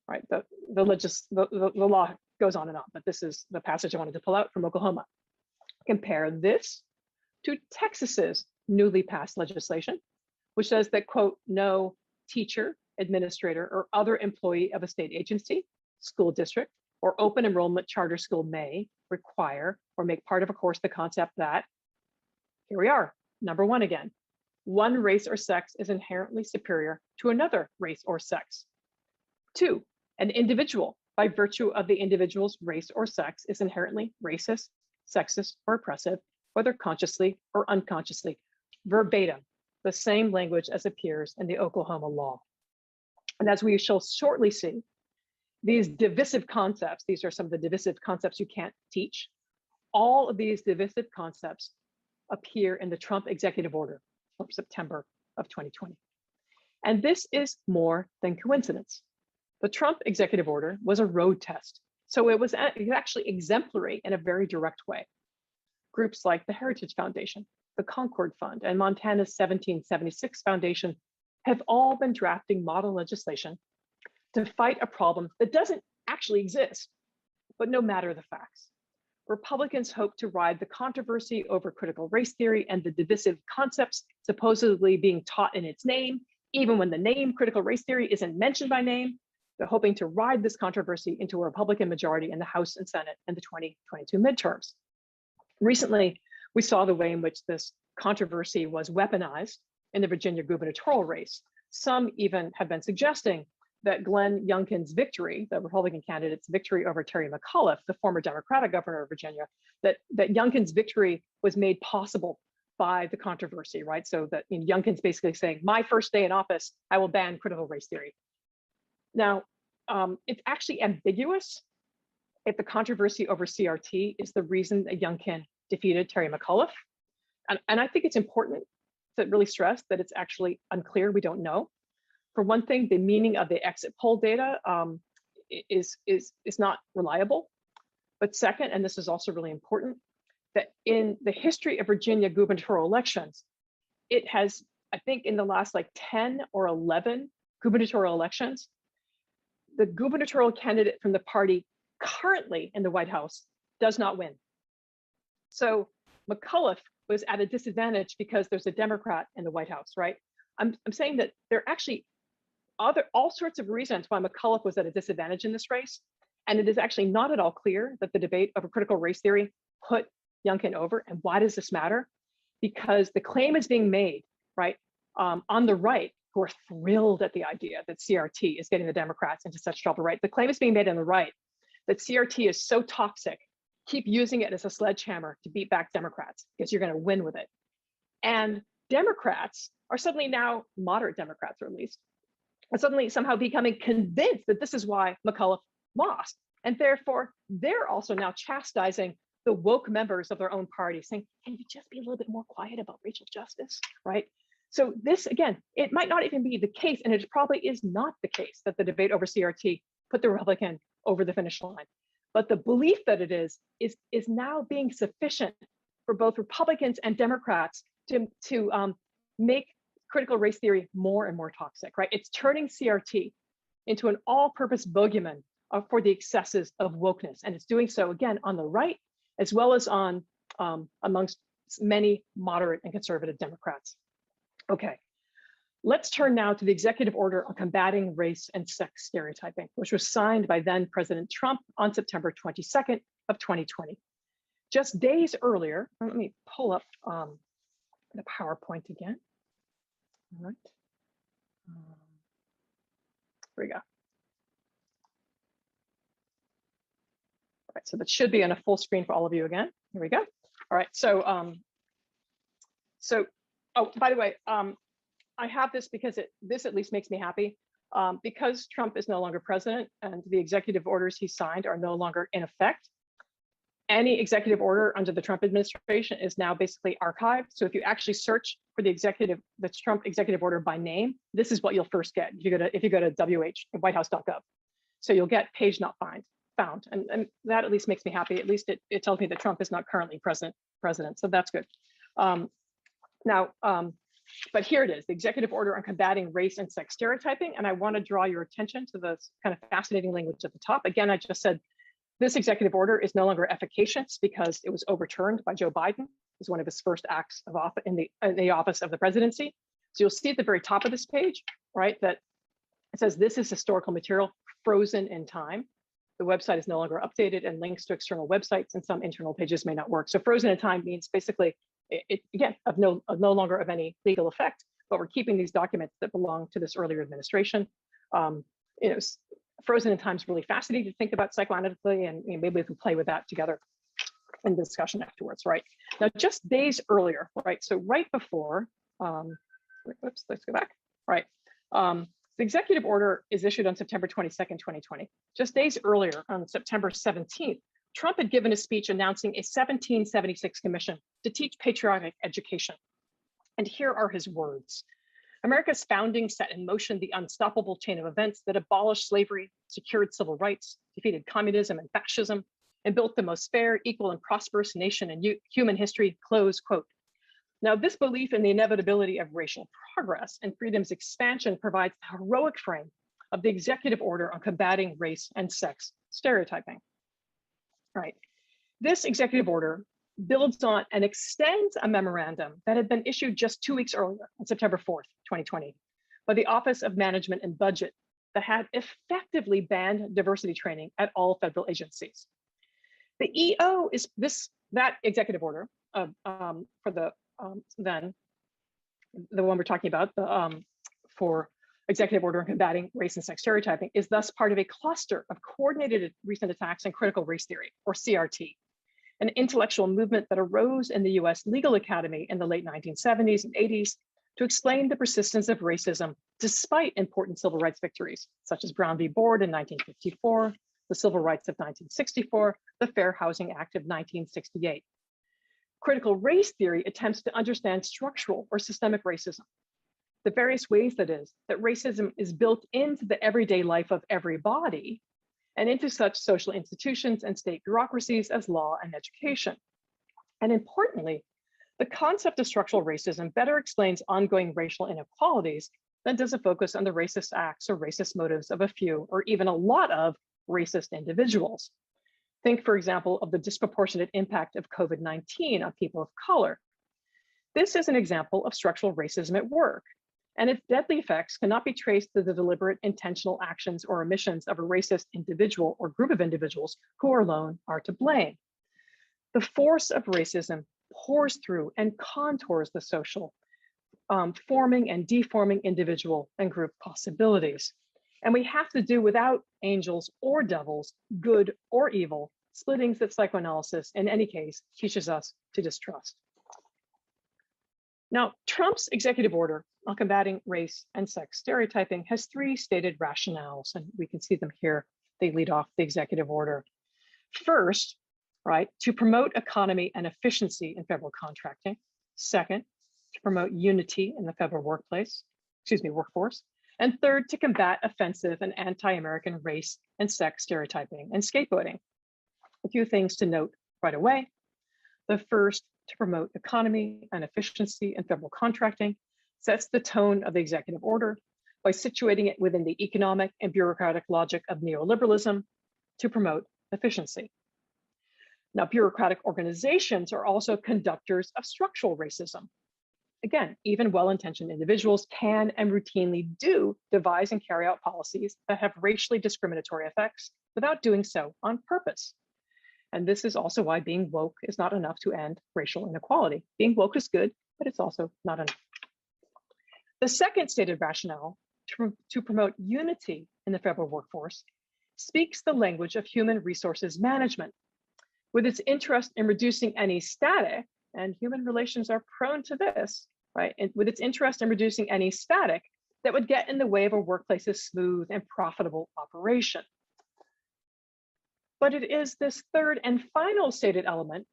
Right, the law goes on and on, but this is the passage I wanted to pull out from Oklahoma. Compare this to Texas's newly passed legislation, which says that, quote, no teacher, administrator, or other employee of a state agency, school district, or open enrollment charter school may require or make part of a course the concept that, here we are, number one again, one race or sex is inherently superior to another race or sex. Two, an individual by virtue of the individual's race or sex is inherently racist, sexist, or oppressive, whether consciously or unconsciously. Verbatim, the same language as appears in the Oklahoma law. And as we shall shortly see, these divisive concepts, these are some of the divisive concepts you can't teach. All of these divisive concepts appear in the Trump executive order from September of 2020. And this is more than coincidence. The Trump executive order was a road test. So it was actually exemplary in a very direct way. Groups like the Heritage Foundation, the Concord Fund, and Montana's 1776 Foundation have all been drafting model legislation to fight a problem that doesn't actually exist, but no matter the facts. Republicans hope to ride the controversy over critical race theory and the divisive concepts supposedly being taught in its name, even when the name critical race theory isn't mentioned by name. They're hoping to ride this controversy into a Republican majority in the House and Senate in the 2022 midterms. Recently, we saw the way in which this controversy was weaponized in the Virginia gubernatorial race. Some even have been suggesting that Glenn Youngkin's victory, the Republican candidate's victory over Terry McAuliffe, the former Democratic governor of Virginia, that Youngkin's victory was made possible by the controversy, right? So that Youngkin's basically saying, my first day in office, I will ban critical race theory. Now, it's actually ambiguous if the controversy over CRT is the reason that Youngkin defeated Terry McAuliffe. And I think it's important to really stress that it's actually unclear, we don't know. For one thing, the meaning of the exit poll data is not reliable. But second, and this is also really important, that in the history of Virginia gubernatorial elections, it has, I think in the last like 10 or 11 gubernatorial elections, the gubernatorial candidate from the party currently in the White House does not win. So McAuliffe was at a disadvantage because there's a Democrat in the White House, right? I'm saying that there are actually all sorts of reasons why McAuliffe was at a disadvantage in this race. And it is actually not at all clear that the debate over critical race theory put Youngkin over. And why does this matter? Because the claim is being made, right, on the right, who are thrilled at the idea that CRT is getting the Democrats into such trouble, right? The claim is being made on the right that CRT is so toxic, keep using it as a sledgehammer to beat back Democrats because you're going to win with it. And Democrats are suddenly now, moderate Democrats or at least, are suddenly somehow becoming convinced that this is why McAuliffe lost. And therefore, they're also now chastising the woke members of their own party, saying, can you just be a little bit more quiet about racial justice, right? So this, again, it might not even be the case, and it probably is not the case that the debate over CRT put the Republican over the finish line. But the belief that it is now being sufficient for both Republicans and Democrats to make critical race theory more and more toxic, right? It's turning CRT into an all-purpose bogeyman for the excesses of wokeness. And it's doing so, again, on the right, as well as on amongst many moderate and conservative Democrats. Okay, let's turn now to the executive order on combating race and sex stereotyping, which was signed by then President Trump on September 22nd of 2020. Just days earlier, let me pull up the PowerPoint again. All right, here we go. All right, so that should be on a full screen for all of you again. Here we go. All right, so oh, by the way, I have this because this at least makes me happy. Because Trump is no longer president and the executive orders he signed are no longer in effect, any executive order under the Trump administration is now basically archived. So if you actually search for the Trump executive order by name, this is what you'll first get if you go to whitehouse.gov. So you'll get page not found. And that at least makes me happy. At least it tells me that Trump is not currently president. So that's good. But here it is, the executive order on combating race and sex stereotyping. And I want to draw your attention to the kind of fascinating language at the top. Again, I just said this executive order is no longer efficacious because it was overturned by Joe Biden as one of his first acts of office in the office of the presidency. So you'll see at the very top of this page, right, that it says this is historical material frozen in time. The website is no longer updated and links to external websites and some internal pages may not work. So frozen in time means basically it again of no longer of any legal effect, but we're keeping these documents that belong to this earlier administration. Frozen in time is really fascinating to think about psychoanalytically, and maybe we can play with that together in the discussion afterwards, right? Now, just days earlier, right? So right before, oops, let's go back, right? The executive order is issued on September 22nd, 2020. Just days earlier, on September 17th, Trump had given a speech announcing a 1776 commission to teach patriotic education. And here are his words. America's founding set in motion the unstoppable chain of events that abolished slavery, secured civil rights, defeated communism and fascism, and built the most fair, equal, and prosperous nation in human history, close quote. Now, this belief in the inevitability of racial progress and freedom's expansion provides the heroic frame of the executive order on combating race and sex stereotyping. Right. This executive order builds on and extends a memorandum that had been issued just 2 weeks earlier on September 4th, 2020, by the Office of Management and Budget that had effectively banned diversity training at all federal agencies. The EO is that executive order for the one we're talking about, for executive order on combating race and sex stereotyping, is thus part of a cluster of coordinated recent attacks on critical race theory, or CRT, an intellectual movement that arose in the US Legal Academy in the late 1970s and 80s to explain the persistence of racism despite important civil rights victories, such as Brown v. Board in 1954, the Civil Rights of 1964, the Fair Housing Act of 1968. Critical race theory attempts to understand structural or systemic racism, the various ways that racism is built into the everyday life of everybody and into such social institutions and state bureaucracies as law and education. And importantly, the concept of structural racism better explains ongoing racial inequalities than does a focus on the racist acts or racist motives of a few or even a lot of racist individuals. Think, for example, of the disproportionate impact of COVID-19 on people of color. This is an example of structural racism at work, and its deadly effects cannot be traced to the deliberate, intentional actions or omissions of a racist individual or group of individuals who alone are to blame. The force of racism pours through and contours the social, forming and deforming individual and group possibilities. And we have to do without angels or devils, good or evil, splittings that psychoanalysis, in any case, teaches us to distrust. Now, Trump's executive order on combating race and sex stereotyping has three stated rationales, and we can see them here. They lead off the executive order. First, right, to promote economy and efficiency in federal contracting. Second, to promote unity in the federal workforce. And third, to combat offensive and anti-American race and sex stereotyping and scapegoating. A few things to note right away. The first, to promote economy and efficiency in federal contracting, sets the tone of the executive order by situating it within the economic and bureaucratic logic of neoliberalism to promote efficiency. Now, bureaucratic organizations are also conductors of structural racism. Again, even well-intentioned individuals can and routinely do devise and carry out policies that have racially discriminatory effects without doing so on purpose. And this is also why being woke is not enough to end racial inequality. Being woke is good, but it's also not enough. The second stated rationale to promote unity in the federal workforce speaks the language of human resources management. With its interest in reducing any static, and human relations are prone to this, right? And with its interest in reducing any static that would get in the way of a workplace's smooth and profitable operation. But it is this third and final stated element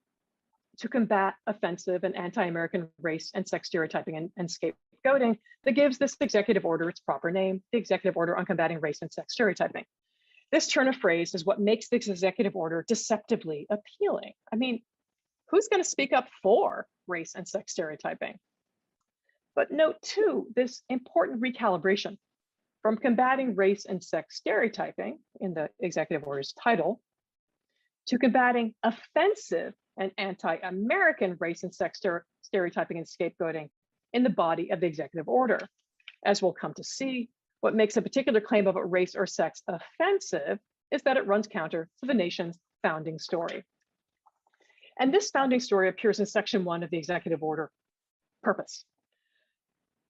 to combat offensive and anti-American race and sex stereotyping and scapegoating that gives this executive order its proper name, the Executive Order on Combating Race and Sex Stereotyping. This turn of phrase is what makes this executive order deceptively appealing. I mean, who's going to speak up for race and sex stereotyping? But note too, this important recalibration from combating race and sex stereotyping in the executive order's title to combating offensive and anti-American race and sex stereotyping and scapegoating in the body of the executive order. As we'll come to see, what makes a particular claim of race or sex offensive is that it runs counter to the nation's founding story. And this founding story appears in section 1 of the executive order, purpose.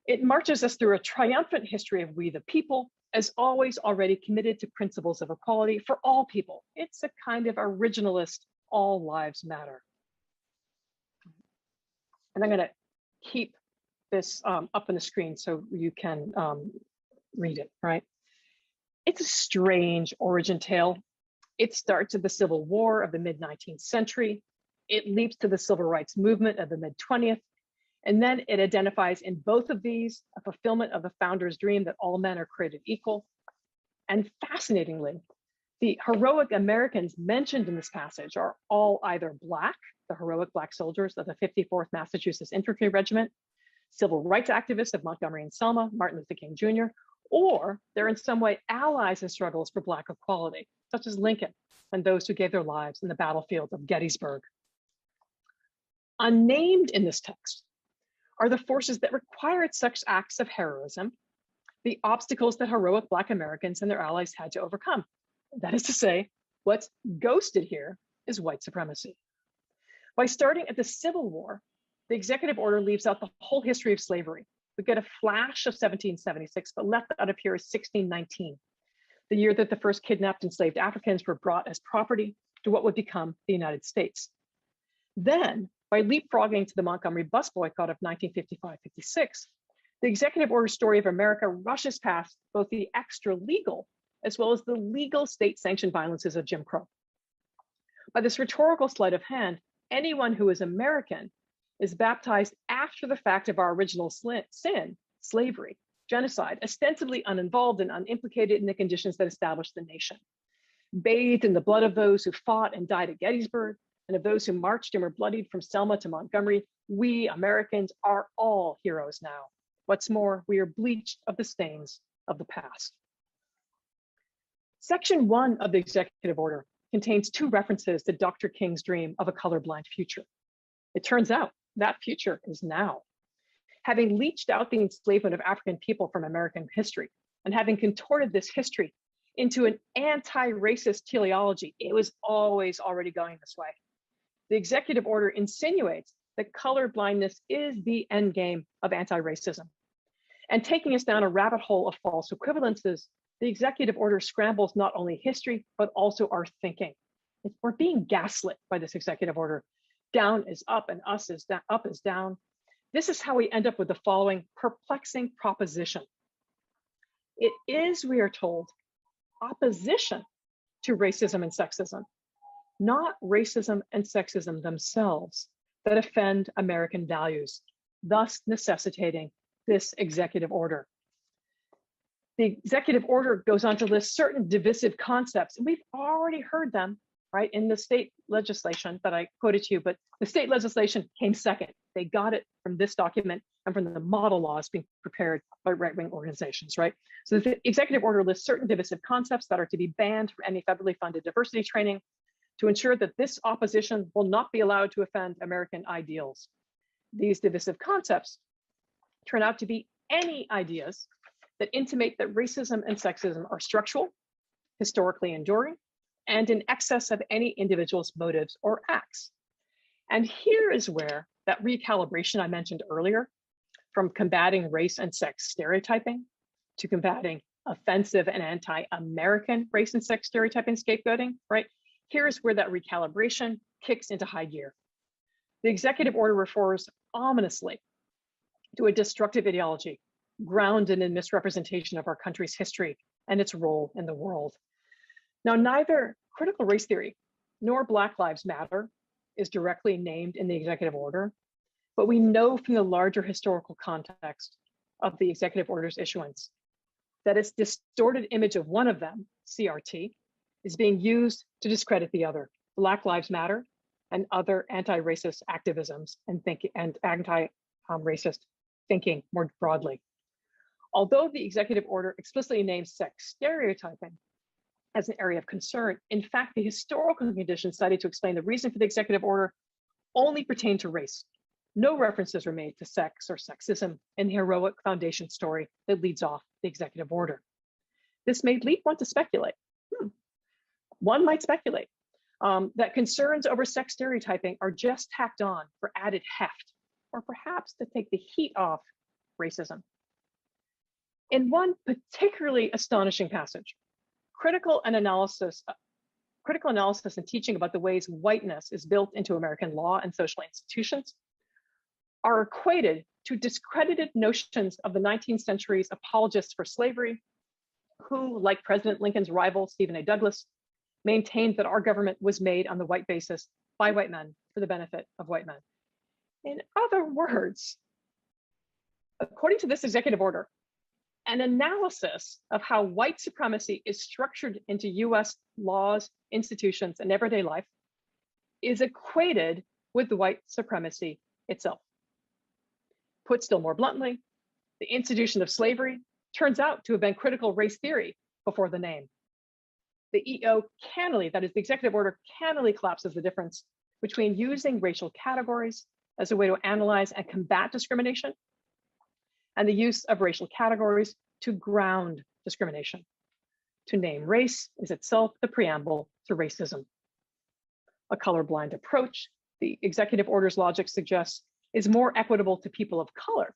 It marches us through a triumphant history of we the people, as always already committed to principles of equality for all people. It's a kind of originalist, all lives matter. And I'm gonna keep this up on the screen so you can read it, right? It's a strange origin tale. It starts at the Civil War of the mid-19th century. It leaps to the Civil Rights Movement of the mid-20th. And then it identifies in both of these a fulfillment of the founder's dream that all men are created equal. And fascinatingly, the heroic Americans mentioned in this passage are all either Black, the heroic Black soldiers of the 54th Massachusetts Infantry Regiment, civil rights activists of Montgomery and Selma, Martin Luther King Jr., or they're in some way allies in struggles for Black equality, such as Lincoln and those who gave their lives in the battlefield of Gettysburg. Unnamed in this text are the forces that required such acts of heroism, the obstacles that heroic Black Americans and their allies had to overcome. That is to say, what's ghosted here is white supremacy. By starting at the Civil War, the executive order leaves out the whole history of slavery. We get a flash of 1776, but left out of here is 1619, the year that the first kidnapped enslaved Africans were brought as property to what would become the United States. Then, by leapfrogging to the Montgomery bus boycott of 1955-56, the executive order story of America rushes past both the extra-legal as well as the legal state-sanctioned violences of Jim Crow. By this rhetorical sleight of hand, anyone who is American is baptized after the fact of our original sin, slavery, genocide, ostensibly uninvolved and unimplicated in the conditions that established the nation. Bathed in the blood of those who fought and died at Gettysburg, and of those who marched and were bloodied from Selma to Montgomery, we Americans are all heroes now. What's more, we are bleached of the stains of the past. Section 1 of the executive order contains 2 references to Dr. King's dream of a colorblind future. It turns out that future is now. Having leached out the enslavement of African people from American history and having contorted this history into an anti-racist teleology, it was always already going this way. The executive order insinuates that color blindness is the end game of anti-racism. And taking us down a rabbit hole of false equivalences, the executive order scrambles not only history, but also our thinking. We're being gaslit by this executive order. Down is up and up is down. This is how we end up with the following perplexing proposition. It is, we are told, opposition to racism and sexism, not racism and sexism themselves, that offend American values, thus necessitating this executive order. The executive order goes on to list certain divisive concepts, and we've already heard them, right, in the state legislation that I quoted to you, but the state legislation came second. They got it from this document and from the model laws being prepared by right-wing organizations, right? So the executive order lists certain divisive concepts that are to be banned from any federally funded diversity training to ensure that this opposition will not be allowed to offend American ideals. These divisive concepts turn out to be any ideas that intimate that racism and sexism are structural, historically enduring, and in excess of any individual's motives or acts. And here is where that recalibration I mentioned earlier, from combating race and sex stereotyping to combating offensive and anti-American race and sex stereotyping scapegoating, right? Here's where that recalibration kicks into high gear. The executive order refers ominously to a destructive ideology grounded in misrepresentation of our country's history and its role in the world. Now, neither critical race theory nor Black Lives Matter is directly named in the executive order, but we know from the larger historical context of the executive order's issuance that its distorted image of one of them, CRT, is being used to discredit the other, Black Lives Matter and other anti-racist activisms and anti-racist thinking more broadly. Although the executive order explicitly names sex stereotyping as an area of concern, in fact, the historical conditions cited to explain the reason for the executive order only pertain to race. No references are made to sex or sexism in the heroic foundation story that leads off the executive order. This may lead one to speculate. One might speculate that concerns over sex stereotyping are just tacked on for added heft, or perhaps to take the heat off racism. In one particularly astonishing passage, critical analysis and teaching about the ways whiteness is built into American law and social institutions are equated to discredited notions of the 19th century's apologists for slavery, who, like President Lincoln's rival, Stephen A. Douglas, maintained that our government was made on the white basis by white men for the benefit of white men. In other words, according to this executive order, an analysis of how white supremacy is structured into US laws, institutions, and everyday life is equated with white supremacy itself. Put still more bluntly, the institution of slavery turns out to have been critical race theory before the name. The EO cannily, that is the executive order, cannily collapses the difference between using racial categories as a way to analyze and combat discrimination and the use of racial categories to ground discrimination. To name race is itself the preamble to racism. A colorblind approach, the executive order's logic suggests, is more equitable to people of color,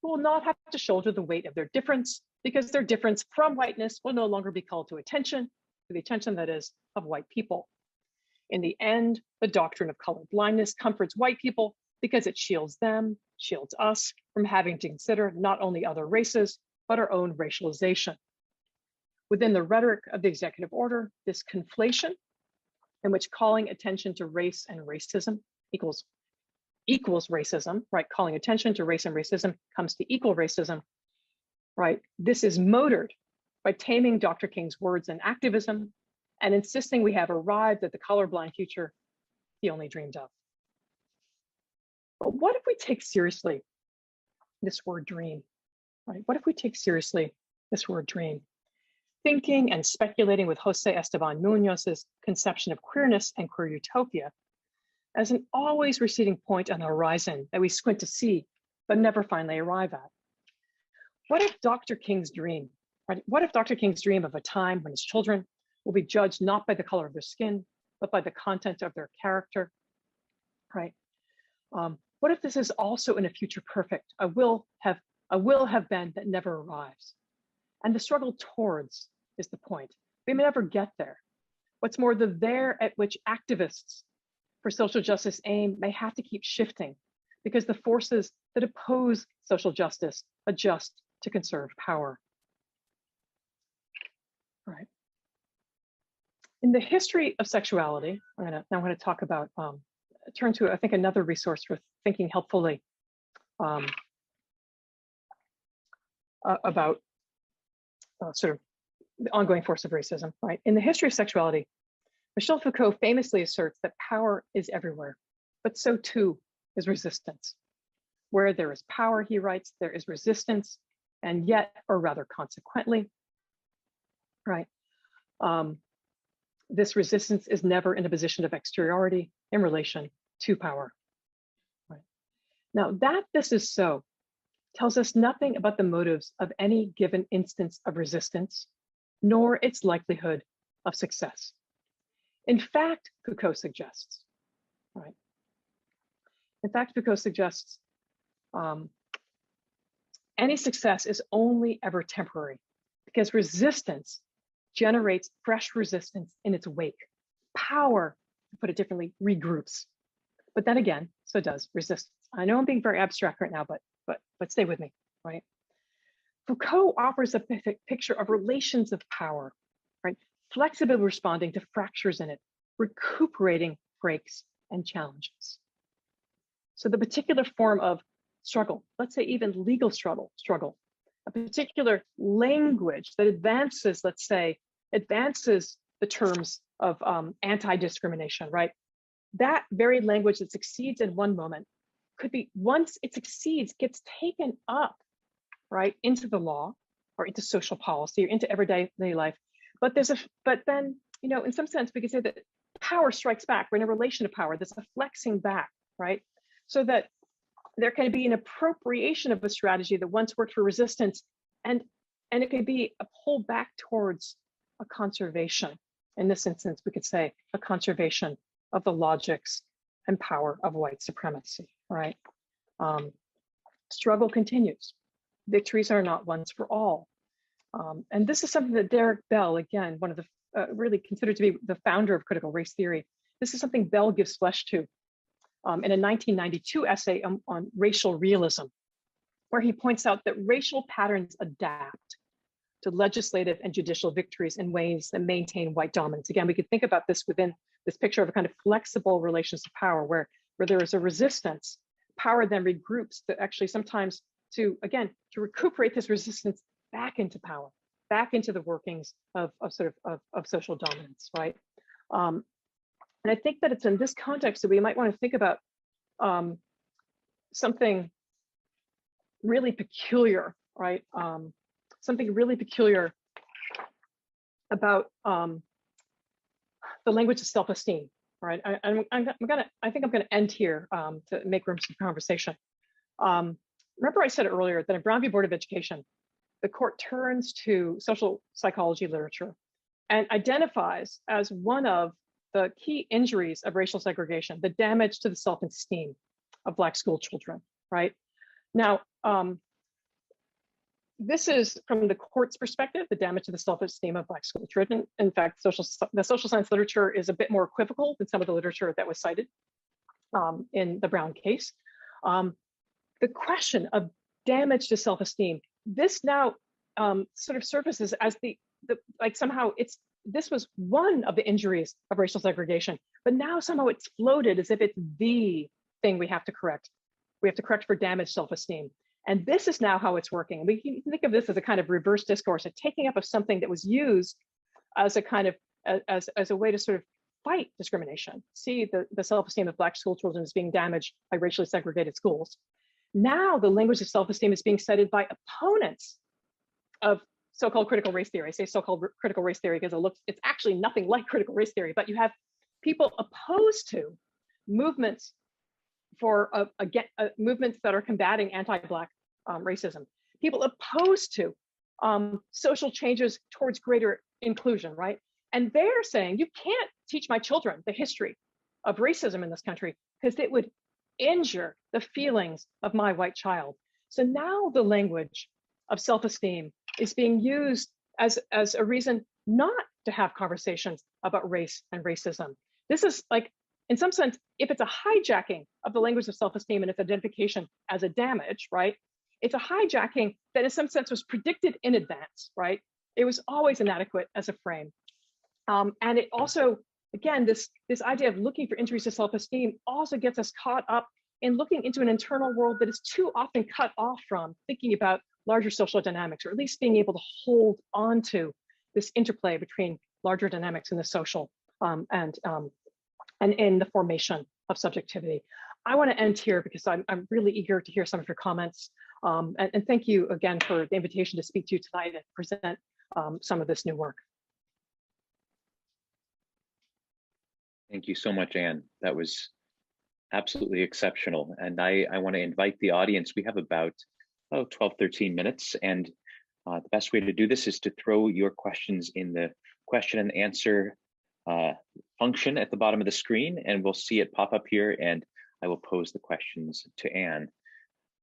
who will not have to shoulder the weight of their difference because their difference from whiteness will no longer be called to attention, to the attention that is of white people. In the end, the doctrine of colorblindness comforts white people because it shields them, shields us from having to consider not only other races, but our own racialization. Within the rhetoric of the executive order, this conflation in which calling attention to race and racism equals racism, right? Calling attention to race and racism comes to equal racism, right? This is motored by taming Dr. King's words and activism and insisting we have arrived at the colorblind future he only dreamed of. But what if we take seriously this word dream, right? What if we take seriously this word dream? thinking and speculating with Jose Esteban Muñoz's conception of queerness and queer utopia as an always receding point on the horizon that we squint to see, but never finally arrive at. What if Dr. King's dream, right? What if Dr. King's dream of a time when his children will be judged not by the color of their skin, but by the content of their character, right? What if this is also in a future perfect, a will have been that never arrives? And the struggle towards is the point. We may never get there. What's more, the there at which activists for social justice aim may have to keep shifting because the forces that oppose social justice adjust to conserve power. Right. In the history of sexuality, I'm going to talk about, turn to, I think, another resource for thinking helpfully about sort of the ongoing force of racism, right? In the history of sexuality, Michel Foucault famously asserts that power is everywhere, but so too is resistance. Where there is power, he writes, there is resistance, and yet, or rather consequently, right? This resistance is never in a position of exteriority in relation to power. Right? Now, that this is so tells us nothing about the motives of any given instance of resistance, nor its likelihood of success. In fact, Foucault suggests, right? In fact, Foucault suggests any success is only ever temporary because resistance generates fresh resistance in its wake. Power, to put it differently, regroups. But then again, so does resistance. I know I'm being very abstract right now, but stay with me, right? Foucault offers a picture of relations of power, right? Flexibly responding to fractures in it, recuperating breaks and challenges. So the particular form of struggle, let's say even legal struggle, a particular language that advances, let's say, advances the terms of anti-discrimination, right? That very language that succeeds in one moment could be, once it succeeds, gets taken up, right, into the law or into social policy or into everyday life. But then, you know, in some sense, we could say that power strikes back. We're in a relation to power. There's a flexing back, right? So that there can be an appropriation of a strategy that once worked for resistance, and it could be a pull back towards a conservation. In this instance, we could say a conservation of the logics and power of white supremacy, right? Struggle continues. Victories are not ones for all. And this is something that Derek Bell, again, one of the really considered to be the founder of critical race theory, this is something Bell gives flesh to in a 1992 essay on racial realism, where he points out that racial patterns adapt to legislative and judicial victories in ways that maintain white dominance. Again, we could think about this within this picture of a kind of flexible relations to power where there is a resistance, power then regroups to actually sometimes to recuperate this resistance back into power, back into the workings of social dominance, right? And I think that it's in this context that we might want to think about something really peculiar, right? Something really peculiar about the language of self-esteem, right? I think I'm gonna end here to make room for conversation. Remember I said earlier that in Brown v. Board of Education, the court turns to social psychology literature and identifies as one of the key injuries of racial segregation, the damage to the self-esteem of Black school children, right? Now, this is from the court's perspective, the damage to the self-esteem of Black school children. In fact, the social science literature is a bit more equivocal than some of the literature that was cited in the Brown case. The question of damage to self-esteem, this now sort of surfaces as like somehow this was one of the injuries of racial segregation, but now somehow it's floated as if it's the thing we have to correct. We have to correct for damaged self-esteem. And this is now how it's working. We can think of this as a kind of reverse discourse, a taking up of something that was used as a kind of, as a way to sort of fight discrimination, see the self-esteem of Black school children is being damaged by racially segregated schools. Now the language of self-esteem is being cited by opponents of so-called critical race theory. I say so-called critical race theory because it's actually nothing like critical race theory, but you have people opposed to movements for movements that are combating anti-Black racism. People opposed to social changes towards greater inclusion, right? And they're saying, you can't teach my children the history of racism in this country because it would injure the feelings of my white child. So now the language of self-esteem is being used as a reason not to have conversations about race and racism. This is like, in some sense, if it's a hijacking of the language of self-esteem and its identification as a damage, right? It's a hijacking that in some sense was predicted in advance, right? It was always inadequate as a frame. And it also, again, this idea of looking for injuries to self-esteem also gets us caught up in looking into an internal world that is too often cut off from thinking about larger social dynamics, or at least being able to hold on to this interplay between larger dynamics in the social and in the formation of subjectivity. I want to end here because I'm really eager to hear some of your comments. And thank you again for the invitation to speak to you tonight and present some of this new work.
Thank you so much, Anne. That was absolutely exceptional. And I want to invite the audience. We have about 12, 13 minutes. And the best way to do this is to throw your questions in the question and answer function at the bottom of the screen, and we'll see it pop up here, and I will pose the questions to Anne.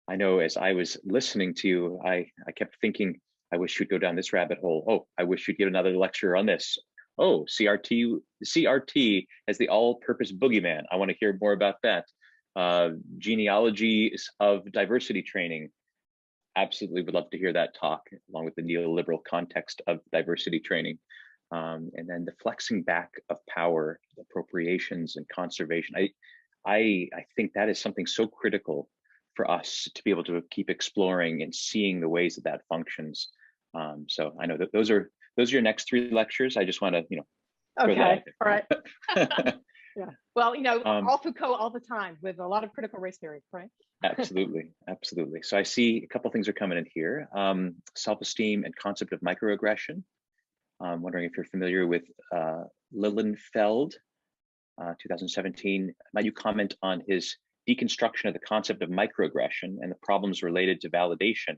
I know as I was listening to you, I kept thinking, I wish you'd go down this rabbit hole. Oh, I wish you'd give another lecture on this. Oh, CRT as the all-purpose boogeyman. I want to hear more about that. Genealogies of diversity training. Absolutely would love to hear that talk, along with the neoliberal context of diversity training. And then the flexing back of power, appropriations, and conservation. I think that is something so critical for us to be able to keep exploring and seeing the ways that that functions. So I know that those are your next 3 lectures. I just want to,
okay, all right. Yeah. Well, all Foucault all the time with a lot of critical race theory, right?
Absolutely, absolutely. So I see a couple things are coming in here. Self-esteem and concept of microaggression. I'm wondering if you're familiar with Lilienfeld, 2017. Might you comment on his deconstruction of the concept of microaggression and the problems related to validation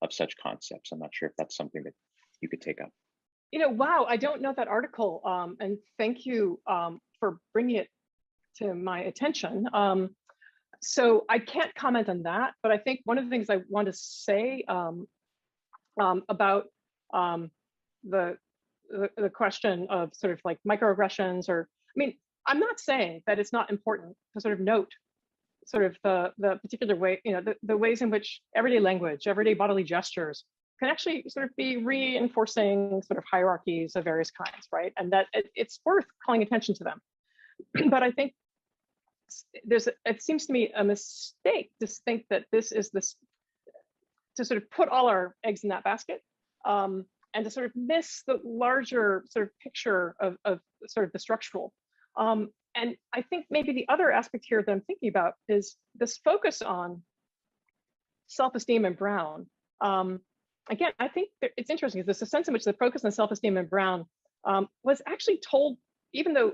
of such concepts? I'm not sure if that's something that you could take up.
Wow, I don't know that article, and thank you for bringing it to my attention. So I can't comment on that, but I think one of the things I want to say about the question of sort of like microaggressions, I'm not saying that it's not important to sort of note sort of the particular way, the ways in which everyday language, everyday bodily gestures can actually sort of be reinforcing sort of hierarchies of various kinds, right? And that it's worth calling attention to them. But I think it seems to me a mistake to think that this is to sort of put all our eggs in that basket, and to sort of miss the larger sort of picture of sort of the structural. And I think maybe the other aspect here that I'm thinking about is this focus on self-esteem and Brown. Again, I think it's interesting. There's a sense in which the focus on self-esteem and Brown was actually told, even though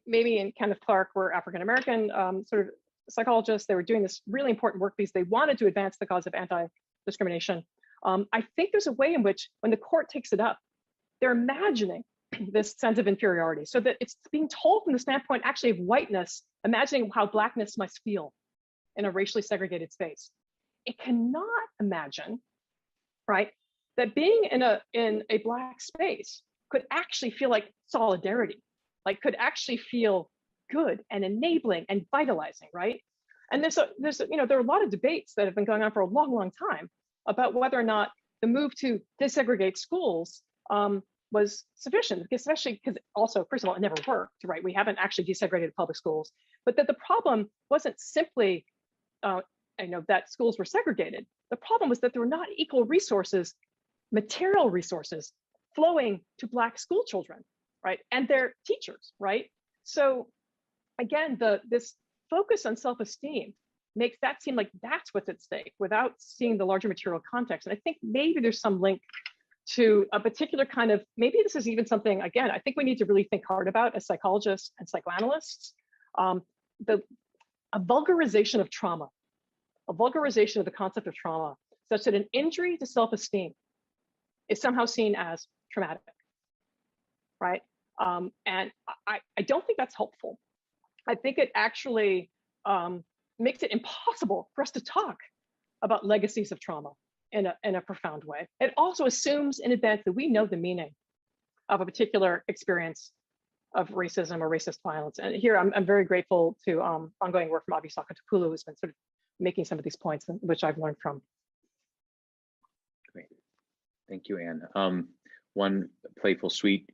maybe in Kenneth Clark were African-American sort of psychologists, they were doing this really important work because they wanted to advance the cause of anti-discrimination. I think there's a way in which when the court takes it up, they're imagining this sense of inferiority, so that it's being told from the standpoint actually of whiteness, imagining how Blackness must feel in a racially segregated space. It cannot imagine, right, that being in a Black space could actually feel like solidarity, like could actually feel good and enabling and vitalizing, right? And there are a lot of debates that have been going on for a long, long time about whether or not the move to desegregate schools was sufficient, especially because also, first of all, it never worked, right? We haven't actually desegregated public schools, but that the problem wasn't simply that schools were segregated. The problem was that there were not equal resources, material resources, flowing to Black school children, right? And their teachers, right? So again, this focus on self-esteem makes that seem like that's what's at stake without seeing the larger material context. And I think maybe there's some link to a particular kind of, maybe this is even something, again, I think we need to really think hard about as psychologists and psychoanalysts, a vulgarization of trauma, a vulgarization of the concept of trauma, such that an injury to self-esteem is somehow seen as traumatic, right? And I don't think that's helpful. I think it actually makes it impossible for us to talk about legacies of trauma in a profound way. It also assumes in advance that we know the meaning of a particular experience of racism or racist violence. And here I'm very grateful to ongoing work from Saketopoulou, who's been sort of making some of these points, which I've learned from.
Great, thank you, Anne. One playful, sweet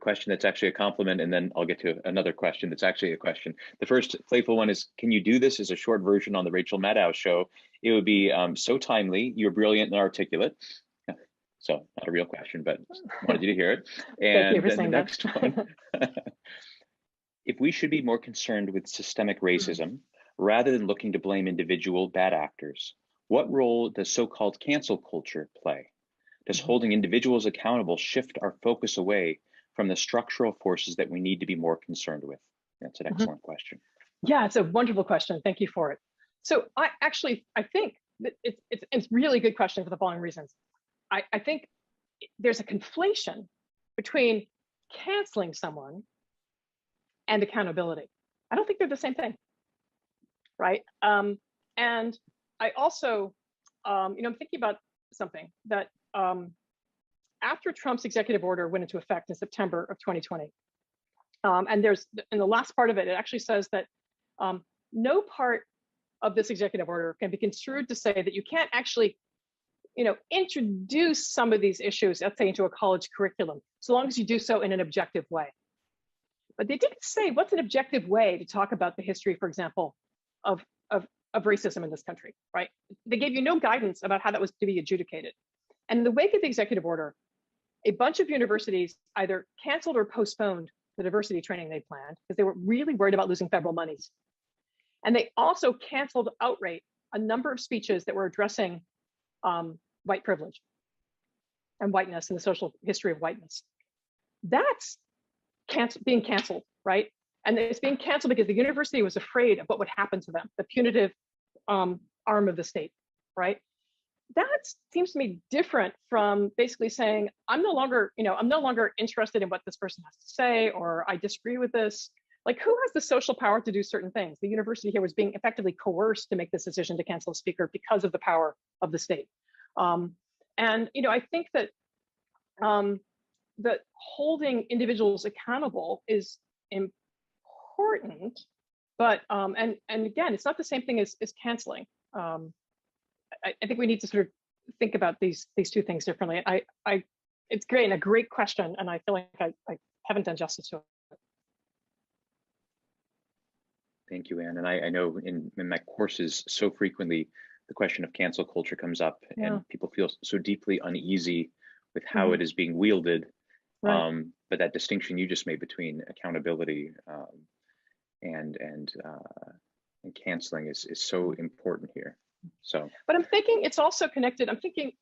question that's actually a compliment, and then I'll get to another question that's actually a question. The first playful one is, can you do this as a short version on the Rachel Maddow show? It would be so timely. You're brilliant and articulate. So not a real question, but wanted you to hear it. And then the next one, if we should be more concerned with systemic racism rather than looking to blame individual bad actors, what role does so-called cancel culture play? Does holding individuals accountable shift our focus away from the structural forces that we need to be more concerned with? That's an excellent question.
Yeah, it's a wonderful question. Thank you for it. So I think that it's a really good question for the following reasons. I think there's a conflation between canceling someone and accountability. I don't think they're the same thing, right? And I also, I'm thinking about something that after Trump's executive order went into effect in September of 2020, and there's, in the last part of it, it actually says that no part of this executive order can be construed to say that you can't actually, introduce some of these issues, let's say, into a college curriculum, so long as you do so in an objective way. But they didn't say what's an objective way to talk about the history, for example, of racism in this country, right? They gave you no guidance about how that was to be adjudicated. And in the wake of the executive order, a bunch of universities either canceled or postponed the diversity training they planned because they were really worried about losing federal monies. And they also canceled outright a number of speeches that were addressing white privilege and whiteness and the social history of whiteness. That's being canceled, right? And it's being canceled because the university was afraid of what would happen to them, the punitive arm of the state, right? That seems to me different from basically saying, I'm no longer interested in what this person has to say, or I disagree with this. Like, who has the social power to do certain things? The university here was being effectively coerced to make this decision to cancel a speaker because of the power of the state. And I think that that holding individuals accountable is important, but and again, it's not the same thing as canceling. I think we need to sort of think about these two things differently. It's great and a great question, and I feel like I haven't done justice to it.
Thank you, Anne. And I know in my courses, so frequently the question of cancel culture comes up, and people feel so deeply uneasy with how it is being wielded. Right. But that distinction you just made between accountability and canceling is so important here. So, but
I'm thinking it's also connected. I'm thinking,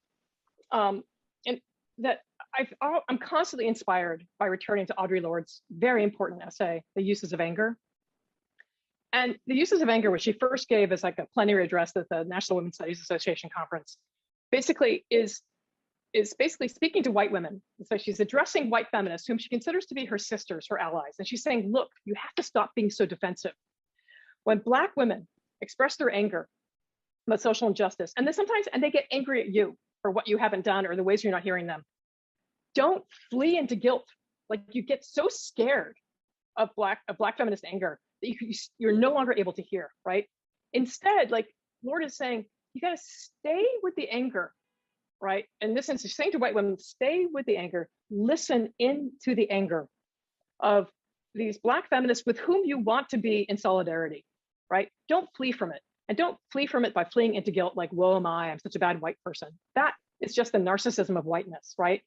and that I'm constantly inspired by returning to Audre Lorde's very important essay, "The Uses of Anger." And the uses of anger, which she first gave as like a plenary address at the National Women's Studies Association conference, basically is basically speaking to white women. And so she's addressing white feminists whom she considers to be her sisters, her allies. And she's saying, look, you have to stop being so defensive. When Black women express their anger about social injustice, and they get angry at you for what you haven't done or the ways you're not hearing them, don't flee into guilt. Like, you get so scared of Black feminist anger that you're no longer able to hear, right? Instead, like Lorde is saying, you got to stay with the anger, right? In this sense, she's saying to white women, stay with the anger, listen into the anger of these Black feminists with whom you want to be in solidarity, right? Don't flee from it. And don't flee from it by fleeing into guilt, like, woe am I, I'm such a bad white person. That is just the narcissism of whiteness, right?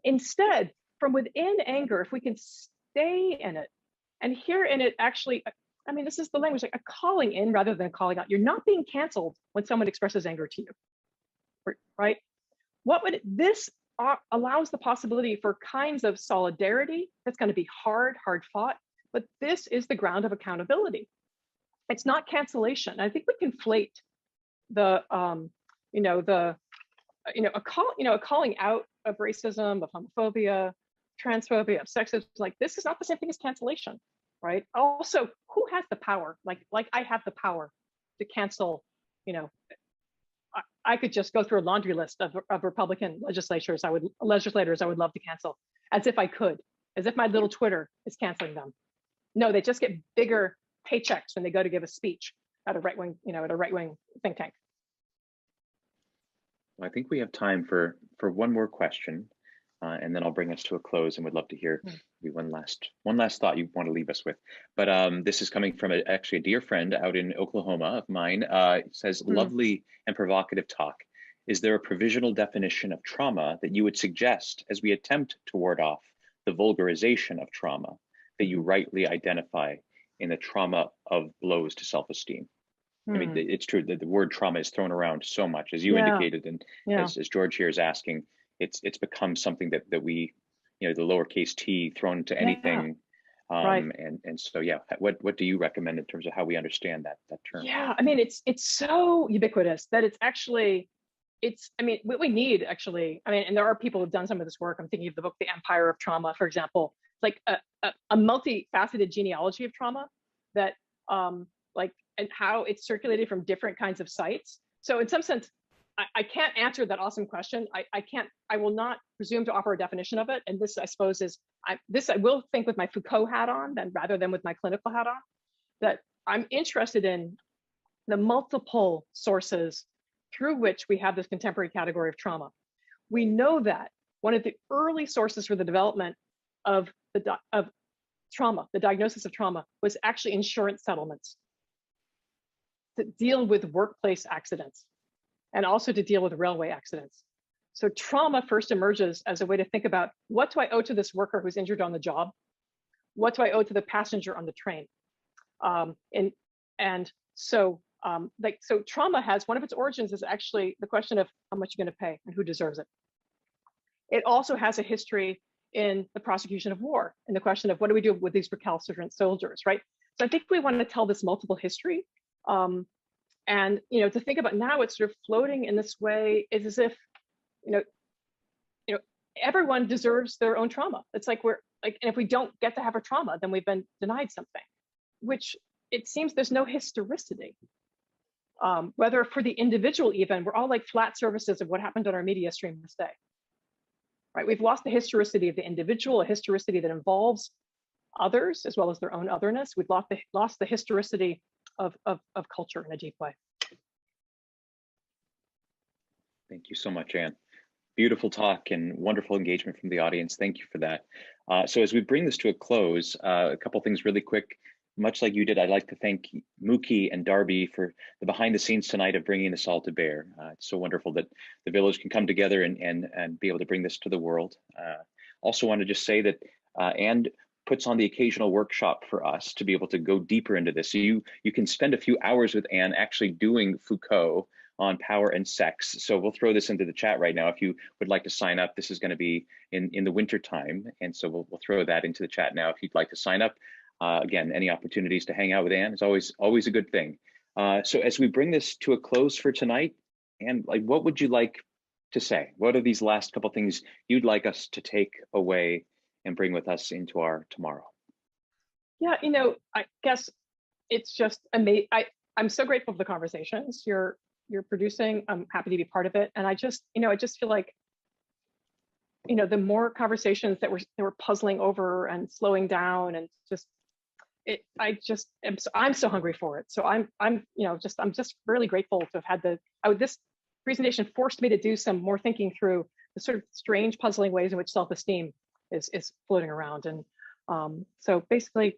Instead, from within anger, if we can stay in it, and here in it, actually, I mean, this is the language, like a calling in rather than a calling out. You're not being canceled when someone expresses anger to you, right? What would this allows the possibility for kinds of solidarity that's going to be hard fought, but this is the ground of accountability. It's not cancellation. I think we conflate the a calling out of racism, of homophobia, transphobia, of sexism. Like, this is not the same thing as cancellation, right? Also, who has the power? Like I have the power to cancel. I could just go through a laundry list of Republican legislators I would love to cancel, as if I could, as if my little Twitter is canceling them. No, they just get bigger paychecks when they go to give a speech at a right-wing think tank.
Well, I think we have time for one more question, and then I'll bring us to a close, and would love to hear maybe one last thought you want to leave us with. But this is coming from actually a dear friend out in Oklahoma of mine. It says, lovely and provocative talk. Is there a provisional definition of trauma that you would suggest as we attempt to ward off the vulgarization of trauma that you rightly identify in the trauma of blows to self-esteem? I mean, it's true that the word trauma is thrown around so much, as you indicated, and as George here is asking, it's become something that we, the lowercase t thrown to anything. And so, what do you recommend in terms of how we understand that term?
Yeah, I mean, it's so ubiquitous that it's actually, what we need actually, and there are people who've done some of this work. I'm thinking of the book, The Empire of Trauma, for example, like a multifaceted genealogy of trauma that and how it's circulated from different kinds of sites. So in some sense, I can't answer that awesome question. I will not presume to offer a definition of it. And this, I suppose, is, I will think with my Foucault hat on, then rather than with my clinical hat on, that I'm interested in the multiple sources through which we have this contemporary category of trauma. We know that one of the early sources for the development of trauma, the diagnosis of trauma, was actually insurance settlements to deal with workplace accidents and also to deal with railway accidents. So trauma first emerges as a way to think about, what do I owe to this worker who's injured on the job? What do I owe to the passenger on the train? So trauma has, one of its origins is actually the question of how much you're going to pay and who deserves it. It also has a history in the prosecution of war and the question of, what do we do with these recalcitrant soldiers, right? So I think we want to tell this multiple history. And to think about now, it's sort of floating in this way, is as if everyone deserves their own trauma. It's like and if we don't get to have a trauma, then we've been denied something, which it seems there's no historicity. Whether for the individual, even, we're all like flat surfaces of what happened on our media stream this day, right? We've lost the historicity of the individual, a historicity that involves others as well as their own otherness. We've lost the historicity of culture in a deep way.
Thank you so much, Ann. Beautiful talk and wonderful engagement from the audience. Thank you for that. So as we bring this to a close, a couple things really quick. Much like you did, I'd like to thank Mookie and Darby for the behind the scenes tonight of bringing this all to bear. It's so wonderful that the village can come together and be able to bring this to the world. Also want to just say that Ann puts on the occasional workshop for us to be able to go deeper into this. So you can spend a few hours with Ann actually doing Foucault on power and sex. So we'll throw this into the chat right now. If you would like to sign up, this is going to be in the winter time. And so we'll throw that into the chat now if you'd like to sign up. Again, any opportunities to hang out with Ann is always a good thing. So as we bring this to a close for tonight, Ann, what would you like to say? What are these last couple things you'd like us to take away and bring with us into our tomorrow?
Yeah, I guess it's just amazing. I'm so grateful for the conversations you're producing. I'm happy to be part of it. And I just feel like, the more conversations that we're puzzling over and slowing down, and I'm so hungry for it. So I'm just really grateful to have had this presentation forced me to do some more thinking through the sort of strange, puzzling ways in which self-esteem is floating around. And so basically,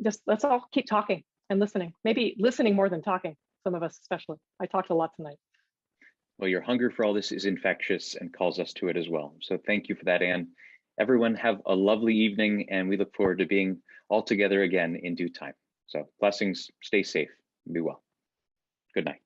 just let's all keep talking and listening, maybe listening more than talking, some of us especially. I talked a lot tonight.
Well, your hunger for all this is infectious and calls us to it as well. So thank you for that, Ann. Everyone have a lovely evening, and we look forward to being all together again in due time. So blessings, stay safe, and be well. Good night.